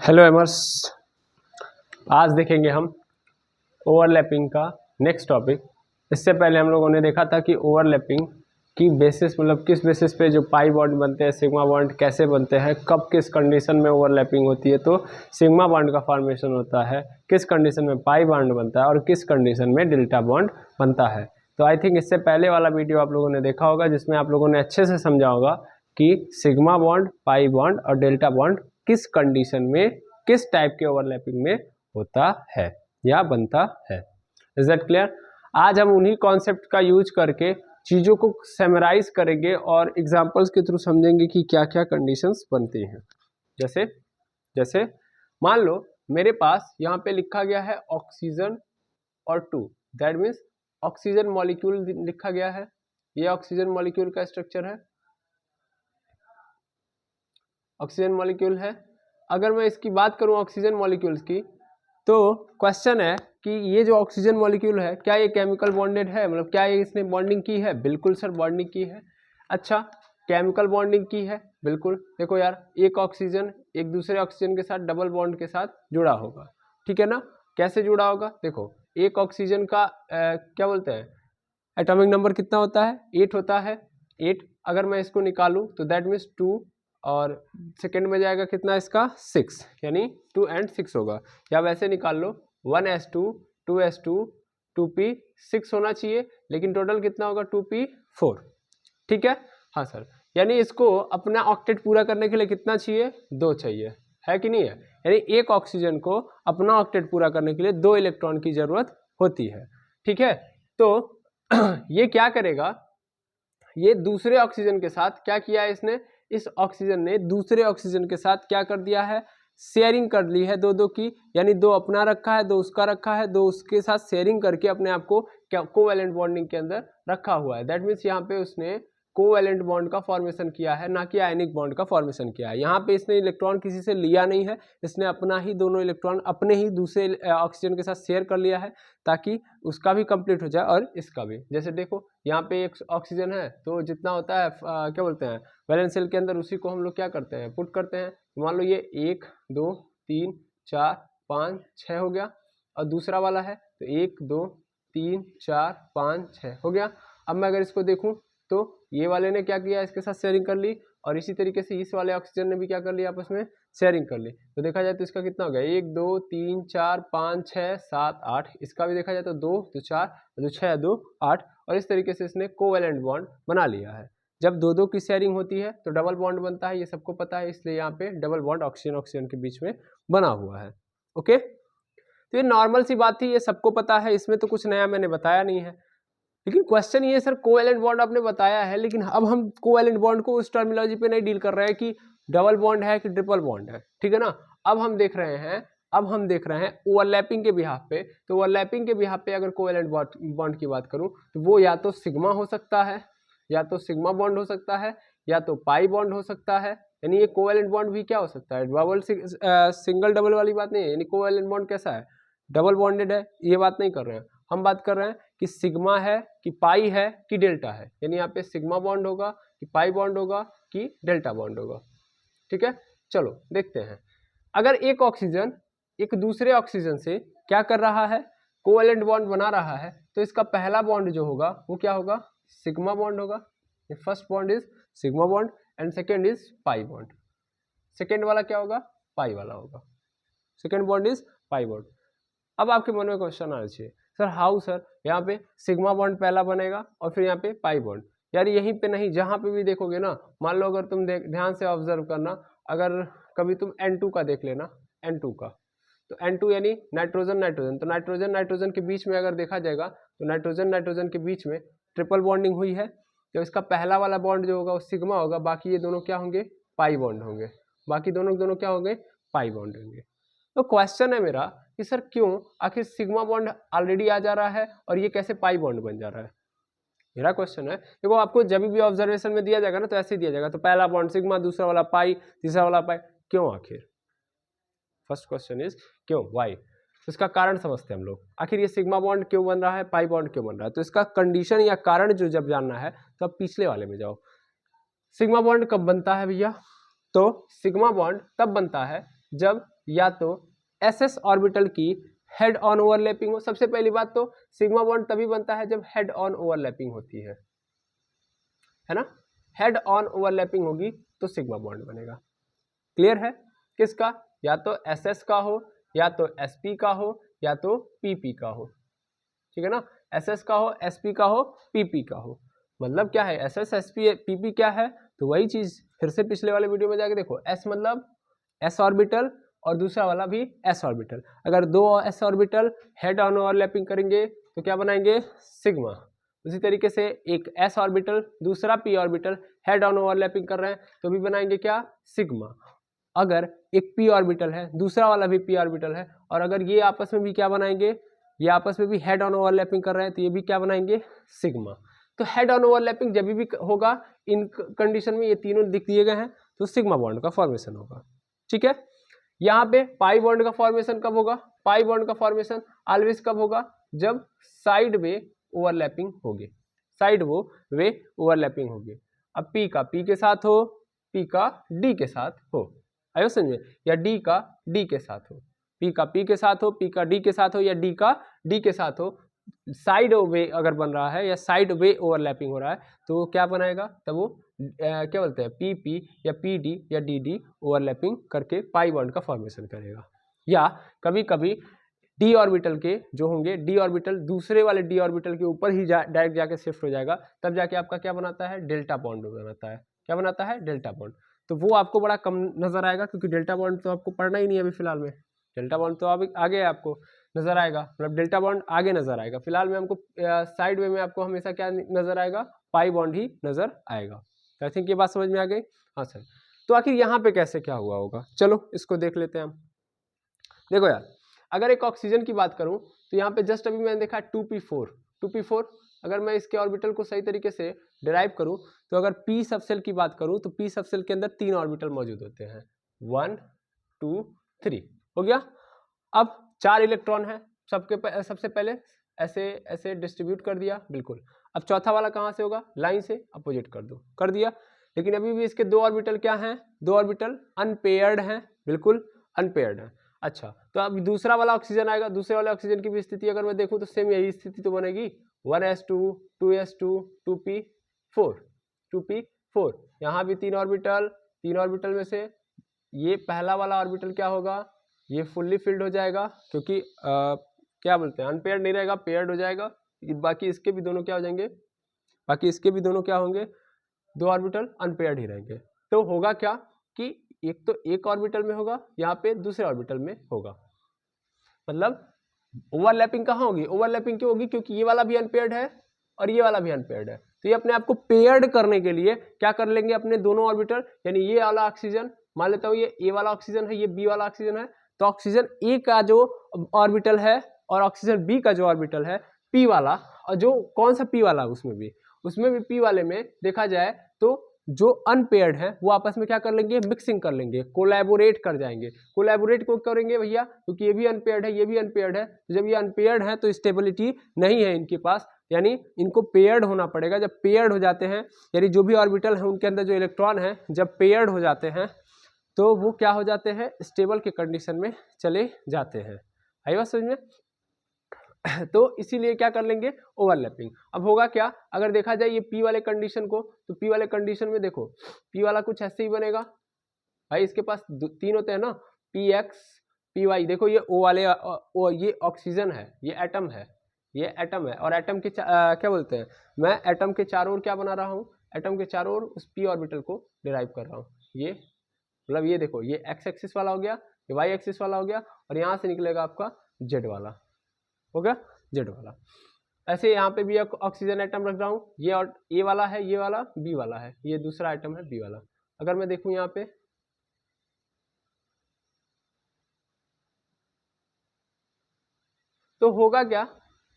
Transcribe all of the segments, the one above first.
Hello एमर्स, आज देखेंगे हम ओवरलैपिंग का नेक्स्ट टॉपिक। इससे पहले हम लोगों ने देखा था कि ओवरलैपिंग की बेसिस मतलब किस बेसिस पे जो पाई बॉन्ड बनते हैं, सिग्मा बॉन्ड कैसे बनते हैं, कब किस कंडीशन में ओवरलैपिंग होती है तो सिग्मा बॉन्ड का फॉर्मेशन होता है, किस कंडीशन में पाई बॉन्ड बनता है और किस कंडीशन में डेल्टा बॉन्ड बनता है। तो आई थिंक इससे पहले वाला वीडियो आप लोगों ने देखा होगा जिसमें आप लोगों ने अच्छे से समझा होगा कि सिग्मा बॉन्ड, पाई बॉन्ड और डेल्टा बॉन्ड किस कंडीशन में, किस टाइप के ओवरलैपिंग में होता है या बनता है। Is that clear? आज हम उन्हीं कॉन्सेप्ट का यूज करके चीज़ों को समराइज करेंगे और एग्जांपल्स के थ्रू समझेंगे कि क्या क्या कंडीशंस बनती हैं। जैसे जैसे मान लो मेरे पास यहाँ पे लिखा गया है ऑक्सीजन और 2, दैट मीन्स ऑक्सीजन मॉलिक्यूल लिखा गया है। ये ऑक्सीजन मॉलिक्यूल का स्ट्रक्चर है, ऑक्सीजन मॉलिक्यूल है। अगर मैं इसकी बात करूं ऑक्सीजन मॉलिक्यूल्स की, तो क्वेश्चन है कि ये जो ऑक्सीजन मॉलिक्यूल है क्या ये केमिकल बॉन्डेड है, मतलब क्या ये इसने बॉन्डिंग की है? बिल्कुल सर, बॉन्डिंग की है। अच्छा, केमिकल बॉन्डिंग की है, बिल्कुल। देखो यार, एक ऑक्सीजन एक दूसरे ऑक्सीजन के साथ डबल बॉन्ड के साथ जुड़ा होगा, ठीक है ना? कैसे जुड़ा होगा? देखो, एक ऑक्सीजन का क्या बोलते हैं, एटॉमिक नंबर कितना होता है? 8 होता है। 8 अगर मैं इसको निकालूं तो दैट मीन्स 2, और सेकेंड में जाएगा कितना इसका? 6, यानी 2 and 6 होगा। या वैसे निकाल लो 1s2 2s2 2p6 होना चाहिए, लेकिन टोटल कितना होगा? 2p4, ठीक है? हाँ सर, यानी इसको अपना ऑक्टेट पूरा करने के लिए कितना चाहिए? 2 चाहिए, है कि नहीं है? यानी एक ऑक्सीजन को अपना ऑक्टेट पूरा करने के लिए 2 इलेक्ट्रॉन की जरूरत होती है, ठीक है? तो ये क्या करेगा, ये दूसरे ऑक्सीजन के साथ क्या किया है इसने? इस ऑक्सीजन ने दूसरे ऑक्सीजन के साथ क्या कर दिया है? शेयरिंग कर ली है दो दो की, यानी 2 अपना रखा है, 2 उसका रखा है, 2 उसके साथ शेयरिंग करके अपने आप को क्या कोवैलेंट बॉन्डिंग के अंदर रखा हुआ है। दैट मीन्स यहाँ पे उसने कोवैलेंट बॉन्ड का फॉर्मेशन किया है, ना कि आयनिक बॉन्ड का फॉर्मेशन किया है। यहाँ पे इसने इलेक्ट्रॉन किसी से लिया नहीं है, इसने अपना ही दोनों इलेक्ट्रॉन अपने ही दूसरे ऑक्सीजन के साथ शेयर कर लिया है, ताकि उसका भी कंप्लीट हो जाए और इसका भी। जैसे देखो, यहाँ पे एक ऑक्सीजन है, तो जितना होता है क्या बोलते हैं, वैलेंस शेल के अंदर, उसी को हम लोग क्या करते हैं? पुट करते हैं। तो मान लो ये 1 2 3 4 5 6 हो गया, और दूसरा वाला है तो 1 2 3 4 5 6 हो गया। अब मैं अगर इसको देखूं तो ये वाले ने क्या किया? इसके साथ शेयरिंग कर ली, और इसी तरीके से इस वाले ऑक्सीजन ने भी क्या कर लिया? आपस में शेयरिंग कर ली। तो देखा जाए तो इसका कितना हो गया? 1 2 3 4 5 6 7 8। इसका भी देखा जाए तो 2 तो 4 तो 6 2 8, और इस तरीके से इसने कोवैलेंट बॉन्ड बना लिया है। जब दो दो की शेयरिंग होती है तो डबल बॉन्ड बनता है, ये सबको पता है, इसलिए यहाँ पे डबल बॉन्ड ऑक्सीजन ऑक्सीजन के बीच में बना हुआ है। ओके, तो ये नॉर्मल सी बात थी, ये सबको पता है, इसमें तो कुछ नया मैंने बताया नहीं है। लेकिन क्वेश्चन ये सर, कोवैलेंट बॉन्ड आपने बताया है, लेकिन अब हम कोवैलेंट बॉन्ड को उस टर्मिनोलॉजी पे नहीं डील कर रहे हैं कि डबल बॉन्ड है कि ट्रिपल बॉन्ड है, ठीक है ना? अब हम देख रहे हैं ओवरलैपिंग के बिहाफ पे। तो ओवरलैपिंग के बिहाफ पे अगर कोवैलेंट बॉन्ड की बात करूं तो वो या तो सिग्मा हो सकता है, या तो सिग्मा बॉन्ड हो सकता है, या तो पाई बॉन्ड हो सकता है। यानी ये कोवैलेंट बॉन्ड भी क्या हो सकता है? डबल सिंगल डबल वाली बात नहीं है। यानी कोवैलेंट बॉन्ड कैसा है? डबल बॉन्डेड है, ये बात नहीं कर रहे हैं हम। बात कर रहे हैं कि सिग्मा है कि पाई है कि डेल्टा है। यानी यहाँ पे सिग्मा बॉन्ड होगा कि पाई बॉन्ड होगा कि डेल्टा बॉन्ड होगा, ठीक है? चलो देखते हैं। अगर एक ऑक्सीजन एक दूसरे ऑक्सीजन से क्या कर रहा है? कोवैलेंट बॉन्ड बना रहा है, तो इसका पहला बॉन्ड जो होगा वो क्या होगा? सिग्मा बॉन्ड होगा। First bond is sigma bond and second is pi bond. Second वाला क्या होगा? पाई वाला होगा। Second bond is pi bond. अब आपके मन में क्वेश्चन आना चाहिए, सर हाउ सर, यहाँ पे सिग्मा बॉन्ड पहला बनेगा और फिर यहाँ पे पाई बॉन्ड। यार यहीं पे नहीं, जहाँ पे भी देखोगे ना, मान लो अगर तुम ध्यान से ऑब्जर्व करना, अगर कभी तुम N2 का देख लेना, N2 का, तो N2 यानी नाइट्रोजन नाइट्रोजन, तो नाइट्रोजन नाइट्रोजन के बीच में अगर देखा जाएगा तो नाइट्रोजन नाइट्रोजन के बीच में ट्रिपल बॉन्डिंग हुई है। तो इसका पहला वाला बॉन्ड जो होगा वो सिग्मा होगा, बाकी ये दोनों क्या होंगे? पाई बॉन्ड होंगे। बाकी दोनों क्या होंगे? पाई बॉन्ड होंगे। तो क्वेश्चन है मेरा कि सर क्यों आखिर सिग्मा बॉन्ड ऑलरेडी आ जा रहा है और ये कैसे पाई बॉन्ड बन जा रहा है? मेरा क्वेश्चन है, देखो आपको जब भी ऑब्जर्वेशन में दिया जाएगा ना तो ऐसे ही दिया जाएगा, तो पहला बॉन्ड सिग्मा, दूसरा वाला पाई, तीसरा वाला पाई। क्यों आखिर? फर्स्ट क्वेश्चन इज क्यों, व्हाई? तो इसका कारण समझते हैं हम लोग। आखिर ये सिग्मा बॉन्ड क्यों बन रहा है, पाई बॉन्ड क्यों बन रहा है? तो इसका कंडीशन या कारण जो जब जानना है तो अब पिछले वाले में जाओ। सिग्मा बॉन्ड कब बनता है भैया? तो सिग्मा बॉन्ड तब बनता है जब या तो एस ऑर्बिटल की हेड ऑन ओवरलैपिंग हो। सबसे पहली बात तो सिग्मा बॉन्ड तभी बनता है जब हेड ऑन ओवरलैपिंग होती है ना। हेड ऑन ओवरलैपिंग होगी तो सिग्मा बॉन्ड बनेगा। क्लियर है? किसका? या तो एसएस का हो, या तो एसपी का हो, या तो पीपी का हो। ठीक है ना, एसएस का हो, एसपी का हो, पीपी का हो। मतलब क्या है एसएस एसपी पीपी क्या है? तो वही चीज फिर से पिछले वाले वीडियो में जाके देखो। एस मतलब एस ऑर्बिटल और दूसरा वाला भी एस ऑर्बिटल। अगर दो S orbital head on overlapping करेंगे तो क्या बनाएंगे? सिग्मा। उसी तरीके से एक एस ऑर्बिटल दूसरा P orbital head on overlapping कर रहे हैं तो भी बनाएंगे क्या? सिग्मा। अगर एक पी ऑर्बिटल है दूसरा वाला भी पी ऑर्बिटल है और अगर ये आपस में भी क्या बनाएंगे? ये आपस में भी हेड ऑन ओवरलैपिंग कर रहे हैं तो ये भी क्या बनाएंगे? सिग्मा। तो हेड ऑन ओवरलैपिंग जब भी होगा इन कंडीशन में, ये तीनों दिख दिए गए हैं, तो सिग्मा बॉन्ड का फॉर्मेशन होगा। ठीक है, यहाँ पे पाई बॉन्ड का फॉर्मेशन कब होगा? पाई बॉन्ड का फॉर्मेशन ऑलवेज कब होगा? जब साइड वे ओवरलैपिंग होगी, साइड वो वे ओवरलैपिंग होगी। अब पी का पी के साथ हो, पी का डी के साथ हो, आयो समझे, या डी का डी के साथ हो, पी का पी के साथ हो, पी का डी के साथ हो, या डी का डी के साथ हो। साइड वे अगर बन रहा है या साइड वे ओवरलैपिंग हो रहा है तो वो क्या बनाएगा? तब वो क्या बोलते हैं? पी पी या पी डी या डी डी ओवरलैपिंग करके पाई बॉन्ड का फॉर्मेशन करेगा। या कभी कभी डी ऑर्बिटल के जो होंगे, डी ऑर्बिटल दूसरे वाले डी ऑर्बिटल के ऊपर ही डायरेक्ट जाके शिफ्ट हो जाएगा, तब जाके आपका क्या बनाता है? डेल्टा बॉन्ड बनाता है। क्या बनाता है? Delta bond. तो वो आपको बड़ा कम नजर आएगा क्योंकि डेल्टा बॉन्ड तो आपको पढ़ना ही नहीं है अभी फिलहाल में। डेल्टा बॉन्ड तो अभी आगे आपको नजर आएगा, मतलब डेल्टा बॉन्ड आगे नजर आएगा। फिलहाल में हमको साइड वे में आपको हमेशा क्या नजर आएगा? पाई बॉन्ड ही नजर आएगा। तो आई थिंक ये बात समझ में आ गई। हाँ सर, तो आखिर यहाँ पे कैसे क्या हुआ होगा? चलो इसको देख लेते हैं हम। देखो यार, अगर एक ऑक्सीजन की बात करूं तो यहाँ पे जस्ट अभी मैंने देखा 2p4। अगर मैं इसके ऑर्बिटल को सही तरीके से डिराइव करूं तो अगर p सबसेल की बात करूं तो p सबसेल के अंदर 3 ऑर्बिटल मौजूद होते हैं, 1 2 3 हो गया। अब 4 इलेक्ट्रॉन है सबसे पहले ऐसे ऐसे डिस्ट्रीब्यूट कर दिया, बिल्कुल। अब चौथा वाला कहाँ से होगा? लाइन से अपोजिट कर दो, कर दिया। लेकिन अभी भी इसके 2 ऑर्बिटल क्या हैं? 2 ऑर्बिटल अनपेयर्ड हैं, बिल्कुल अनपेयर्ड हैं। अच्छा, तो अब दूसरा वाला ऑक्सीजन आएगा, दूसरे वाले ऑक्सीजन की भी स्थिति अगर मैं देखूं तो सेम यही स्थिति तो बनेगी, 1s2 2s2 2p4 यहाँ भी 3 ऑर्बिटल में से ये पहला वाला ऑर्बिटल क्या होगा? ये फुल्ली फिल्ड हो जाएगा क्योंकि क्या बोलते हैं, अनपेयर्ड नहीं रहेगा, पेयर्ड हो जाएगा। बाकी इसके भी दोनों क्या हो जाएंगे? बाकी इसके भी दोनों क्या होंगे? 2 ऑर्बिटल अनपेयर्ड ही रहेंगे। तो होगा क्या कि एक तो एक ऑर्बिटल में होगा, यहाँ पे दूसरे ऑर्बिटल में होगा। मतलब ओवरलैपिंग कहाँ होगी? ओवरलैपिंग क्यों होगी? क्योंकि ये वाला भी अनपेयर्ड है और ये वाला भी अनपेयर्ड है। तो ये अपने आप को पेयर्ड करने के लिए क्या कर लेंगे? अपने दोनों ऑर्बिटल, यानी ये वाला ऑक्सीजन, मान लेता हूँ ये ए वाला ऑक्सीजन है, ये बी वाला ऑक्सीजन है, तो ऑक्सीजन ए का जो ऑर्बिटल है और ऑक्सीजन बी का जो ऑर्बिटल है पी वाला, और जो कौन सा पी वाला उसमें भी पी वाले में देखा जाए तो जो अनपेयर्ड है वो आपस में क्या कर लेंगे? मिक्सिंग कर लेंगे, कोलैबोरेट कर जाएंगे। कोलैबोरेट क्यों करेंगे भैया? क्योंकि ये भी अनपेयर्ड है, ये भी अनपेयर्ड है। तो जब ये अनपेयर्ड है तो स्टेबिलिटी नहीं है इनके पास, यानी इनको पेयर्ड होना पड़ेगा। जब पेयर्ड हो जाते हैं, यानी जो भी ऑर्बिटल है उनके अंदर जो इलेक्ट्रॉन है जब पेयर्ड हो जाते हैं तो वो क्या हो जाते हैं? स्टेबल के कंडीशन में चले जाते हैं। आई बात समझ में? तो इसीलिए क्या कर लेंगे? ओवरलैपिंग। अब होगा क्या अगर देखा जाए ये पी वाले कंडीशन को, तो पी वाले कंडीशन में देखो पी वाला कुछ ऐसे ही बनेगा भाई। इसके पास 3 होते हैं ना, पी एक्स पी वाई। देखो ये ओ वाले ये ऑक्सीजन है, ये एटम है, ये एटम है, और एटम के क्या बोलते हैं, मैं एटम के चारों ओर क्या बना रहा हूँ? एटम के चारों ओर उस पी ऑर्बिटल को डिराइव कर रहा हूँ। ये मतलब ये देखो, ये एक्स एक्सिस वाला हो गया, ये वाई एक्सिस वाला हो गया, और यहाँ से निकलेगा आपका जेड वाला, हो गया जेड वाला। ऐसे यहाँ पे भी ऑक्सीजन एटम रख रहा हूँ, ये और ए वाला है, ये वाला बी वाला है, ये दूसरा एटम है बी वाला। अगर मैं देखूँ यहाँ पे तो होगा क्या?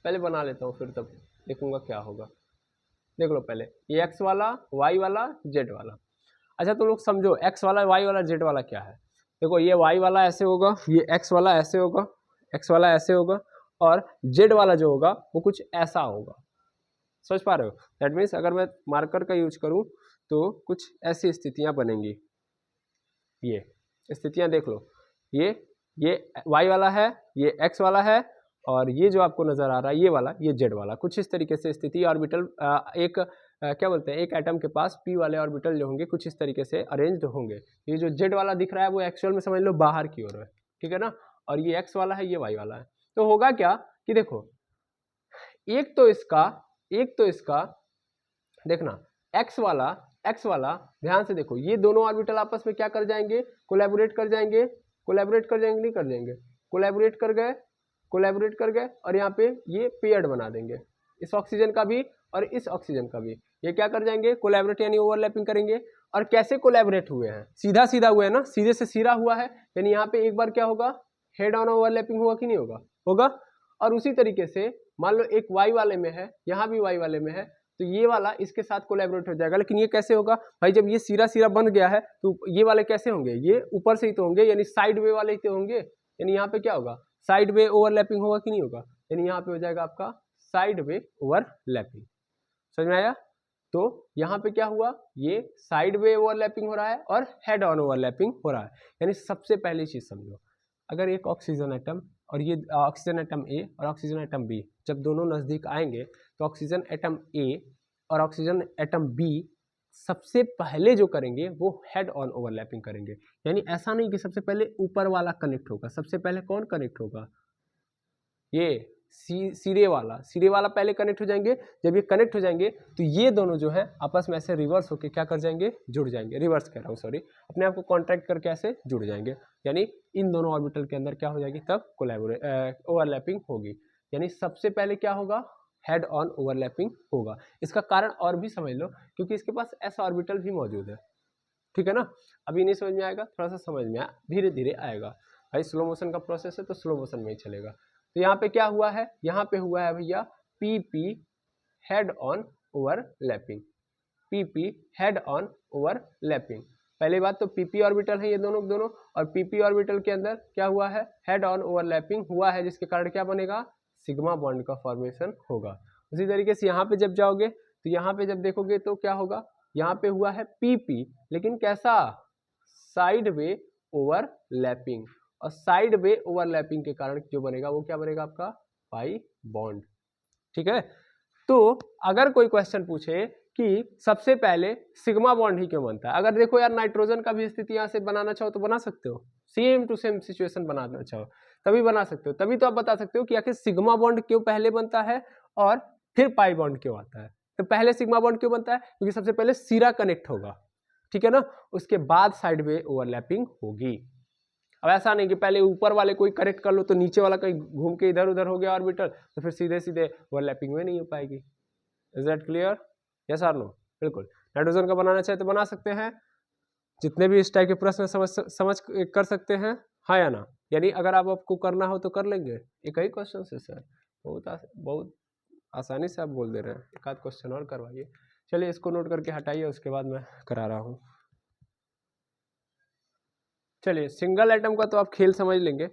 पहले बना लेता हूँ फिर तब देखूंगा क्या होगा। देख लो पहले, ये एक्स वाला, वाई वाला, जेड वाला। अच्छा तुम लोग समझो एक्स वाला, वाई वाला, जेड वाला क्या है। देखो ये वाई वाला ऐसे होगा, ये एक्स वाला ऐसे होगा, एक्स वाला ऐसे होगा, और जेड वाला जो होगा वो कुछ ऐसा होगा। समझ पा रहे हो? दैट मीन्स अगर मैं मार्कर का यूज करूं तो कुछ ऐसी स्थितियां बनेंगी। ये स्थितियां देख लो, ये y वाला है, ये x वाला है, और ये जो आपको नजर आ रहा है ये वाला, ये z वाला। कुछ इस तरीके से स्थिति ऑर्बिटल एक क्या बोलते हैं, एक एटम के पास p वाले ऑर्बिटल जो होंगे कुछ इस तरीके से अरेंज्ड होंगे। ये जो z वाला दिख रहा है वो एक्चुअल में समझ लो बाहर की ओर है, ठीक है ना, और ये x वाला है, ये y वाला है। तो होगा क्या कि देखो एक तो इसका देखना x वाला ध्यान से देखो, ये दोनों ऑर्बिटल आपस में क्या कर जाएंगे, कोलैबोरेट कर जाएंगे, नहीं कर जाएंगे, कोलैबोरेट कर गए और यहाँ पे ये पेयर्ड बना देंगे, इस ऑक्सीजन का भी और इस ऑक्सीजन का भी। ये क्या कर जाएंगे, कोलैबोरेट यानी ओवरलैपिंग करेंगे। और कैसे कोलैबोरेट हुए हैं, सीधा सीधा हुए हैं ना, सीधे से सीधा हुआ है, यानी यहाँ पे एक बार क्या होगा, हेड ऑन ओवरलैपिंग होगा कि नहीं होगा, होगा। और उसी तरीके से मान लो एक y वाले में है, यहाँ भी y वाले में है, तो ये वाला इसके साथ कोलैबोरेट हो जाएगा। लेकिन ये कैसे होगा भाई, जब ये सीधा सीधा बन गया है तो ये वाले कैसे होंगे, ये ऊपर से ही तो होंगे, यानी साइड वे वाले ही तो होंगे, यानी यहाँ पे क्या होगा, साइड वे ओवरलैपिंग होगा कि नहीं होगा, यानी यहाँ पे हो जाएगा आपका साइड वे ओवरलैपिंग। समझ में आया। तो यहाँ पे क्या हुआ, ये साइड वे ओवरलैपिंग हो रहा है और हेड ऑन ओवरलैपिंग हो रहा है। यानी सबसे पहली चीज समझो, अगर एक ऑक्सीजन एटम और ये ऑक्सीजन एटम ए और ऑक्सीजन एटम बी जब दोनों नज़दीक आएंगे तो ऑक्सीजन एटम ए और ऑक्सीजन एटम बी सबसे पहले जो करेंगे वो हेड ऑन ओवरलैपिंग करेंगे। यानी ऐसा नहीं कि सबसे पहले ऊपर वाला कनेक्ट होगा, सबसे पहले कौन कनेक्ट होगा, ये सिरे वाला पहले कनेक्ट हो जाएंगे। जब ये कनेक्ट हो जाएंगे तो ये दोनों जो है आपस में ऐसे रिवर्स होके क्या कर जाएंगे, जुड़ जाएंगे, रिवर्स कह रहा हूँ सॉरी, अपने आप को कॉन्ट्रैक्ट करके ऐसे जुड़ जाएंगे। यानी इन दोनों ऑर्बिटल के अंदर क्या हो जाएगी, तब ओवरलैपिंग होगी। यानी सबसे पहले क्या होगा, हेड ऑन ओवरलैपिंग होगा। इसका कारण और भी समझ लो, क्योंकि इसके पास एस ऑर्बिटल भी मौजूद है, ठीक है ना। अभी नहीं समझ में आएगा, थोड़ा सा समझ में धीरे धीरे आएगा। भाई स्लो मोशन का प्रोसेस है तो स्लो मोशन में ही चलेगा। तो यहाँ पे क्या हुआ है, यहाँ पे हुआ है भैया PP head on overlapping, PP head on overlapping. पहली बात तो पीपी ऑर्बिटल है ये दोनों, और पीपी ऑर्बिटल के अंदर क्या हुआ है, हेड ऑन ओवरलैपिंग हुआ है, जिसके कारण क्या बनेगा, सिग्मा बॉन्ड का फॉर्मेशन होगा। उसी तरीके से यहाँ पे जब जाओगे तो यहाँ पे जब देखोगे तो क्या होगा, यहाँ पे हुआ है पीपी, लेकिन कैसा, साइड वे ओवरलैपिंग, और साइड वे ओवरलैपिंग के कारण जो बनेगा वो क्या बनेगा, आपका पाई बॉन्ड, ठीक है। तो अगर कोई क्वेश्चन पूछे कि सबसे पहले सिग्मा बॉन्ड ही क्यों बनता है, अगर देखो यार नाइट्रोजन का भी स्थिति यहाँ से बनाना चाहो तो बना सकते हो, सेम टू सेम सिचुएशन बनाना चाहो तभी बना सकते हो, तभी तो आप बता सकते हो कि आखिर सिग्मा बॉन्ड क्यों पहले बनता है और फिर पाई बॉन्ड क्यों आता है। तो पहले सिग्मा बॉन्ड क्यों बनता है, क्योंकि सबसे पहले सिरा कनेक्ट होगा, ठीक है ना, उसके बाद साइड वे ओवरलैपिंग होगी। अब ऐसा नहीं कि पहले ऊपर वाले कोई करेक्ट कर लो तो नीचे वाला कहीं घूम के इधर उधर हो गया ऑर्बिटल, तो फिर सीधे सीधे ओवरलैपिंग में नहीं हो पाएगी। इज दैट क्लियर, यस और नो। बिल्कुल, नाइट्रोजन का बनाना चाहे तो बना सकते हैं, जितने भी इस टाइप के प्रश्न समझ कर सकते हैं, हाँ या ना। यानी अगर आपको करना हो तो कर लेंगे, एक ही क्वेश्चन से सर, बहुत आसानी से आप बोल दे रहे हैं, एक आध क्वेश्चन और करवाइए। चलिए इसको नोट करके हटाइए, उसके बाद मैं करा रहा हूँ। चलिए सिंगल एटम का तो आप खेल समझ लेंगे,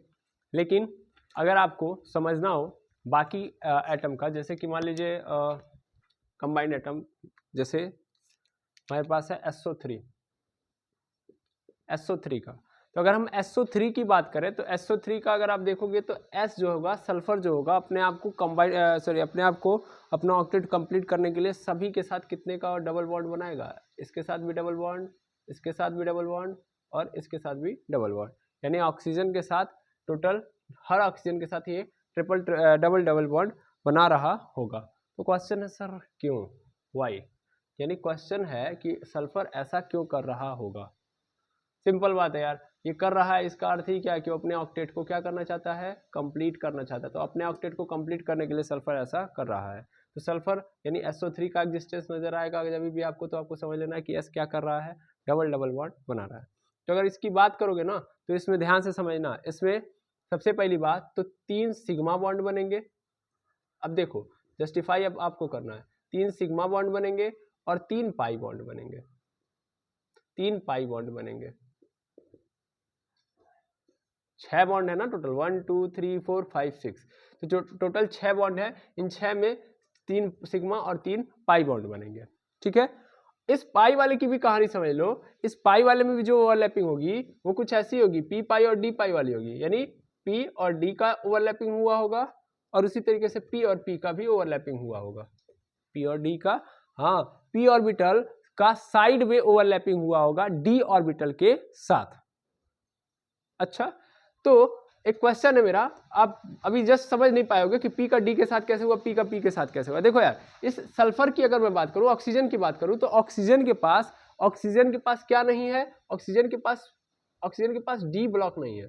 लेकिन अगर आपको समझना हो बाकी एटम का, जैसे कि मान लीजिए कंबाइंड एटम, जैसे हमारे पास है SO3 का, तो अगर हम SO3 की बात करें तो SO3 का अगर आप देखोगे तो S जो होगा, सल्फर जो होगा, अपने आप को अपना ऑक्टेट कंप्लीट करने के लिए सभी के साथ कितने का डबल बॉन्ड बनाएगा, इसके साथ भी डबल बॉन्ड, इसके साथ भी डबल बॉन्ड और इसके साथ भी डबल बॉन्ड। यानी ऑक्सीजन के साथ टोटल हर ऑक्सीजन के साथ ये डबल बॉन्ड बना रहा होगा। तो क्वेश्चन है सर क्यों, वाई, यानी क्वेश्चन है कि सल्फर ऐसा क्यों कर रहा होगा। सिंपल बात है यार, ये कर रहा है इसका अर्थ ही क्या है कि वो अपने ऑक्टेट को क्या करना चाहता है, कंप्लीट करना चाहता है। तो अपने ऑक्टेट को कंप्लीट करने के लिए सल्फर ऐसा कर रहा है। तो सल्फर यानी SO3 का एग्जिस्टेंस नजर आएगा जब भी आपको, तो आपको समझ लेना है कि S क्या कर रहा है, डबल बॉन्ड बना रहा है। तो अगर इसकी बात करोगे ना तो इसमें ध्यान से समझना, इसमें सबसे पहली बात तो 3 सिग्मा बॉन्ड बनेंगे। अब देखो जस्टिफाई अब आपको करना है, 3 सिग्मा बॉन्ड बनेंगे और 3 पाई बॉन्ड बनेंगे, 3 पाई बॉन्ड बनेंगे। 6 बॉन्ड है ना टोटल, 1 2 3 4 5 6, तो जो टोटल 6 बॉन्ड है, इन 6 में 3 सिग्मा और 3 पाई बॉन्ड बनेंगे, ठीक है। इस पाई वाले की भी कहानी समझ लो, इस पाई वाले में भी जो ओवरलैपिंग होगी वो कुछ ऐसी होगी, पी पाई और डी पाई वाली होगी, यानी पी और डी का ओवरलैपिंग हुआ होगा और उसी तरीके से पी और पी का भी ओवरलैपिंग हुआ होगा, पी और डी का, हाँ पी ऑर्बिटल का साइड में ओवरलैपिंग हुआ होगा डी ऑर्बिटल के साथ। अच्छा, तो एक क्वेश्चन है मेरा, आप अभी जस्ट समझ नहीं पाओगे कि पी का डी के साथ कैसे हुआ, पी का पी के साथ कैसे हुआ। देखो यार, इस सल्फर की अगर मैं बात करूं, ऑक्सीजन की बात करूं, तो ऑक्सीजन के पास क्या नहीं है, ऑक्सीजन के पास डी ब्लॉक नहीं है।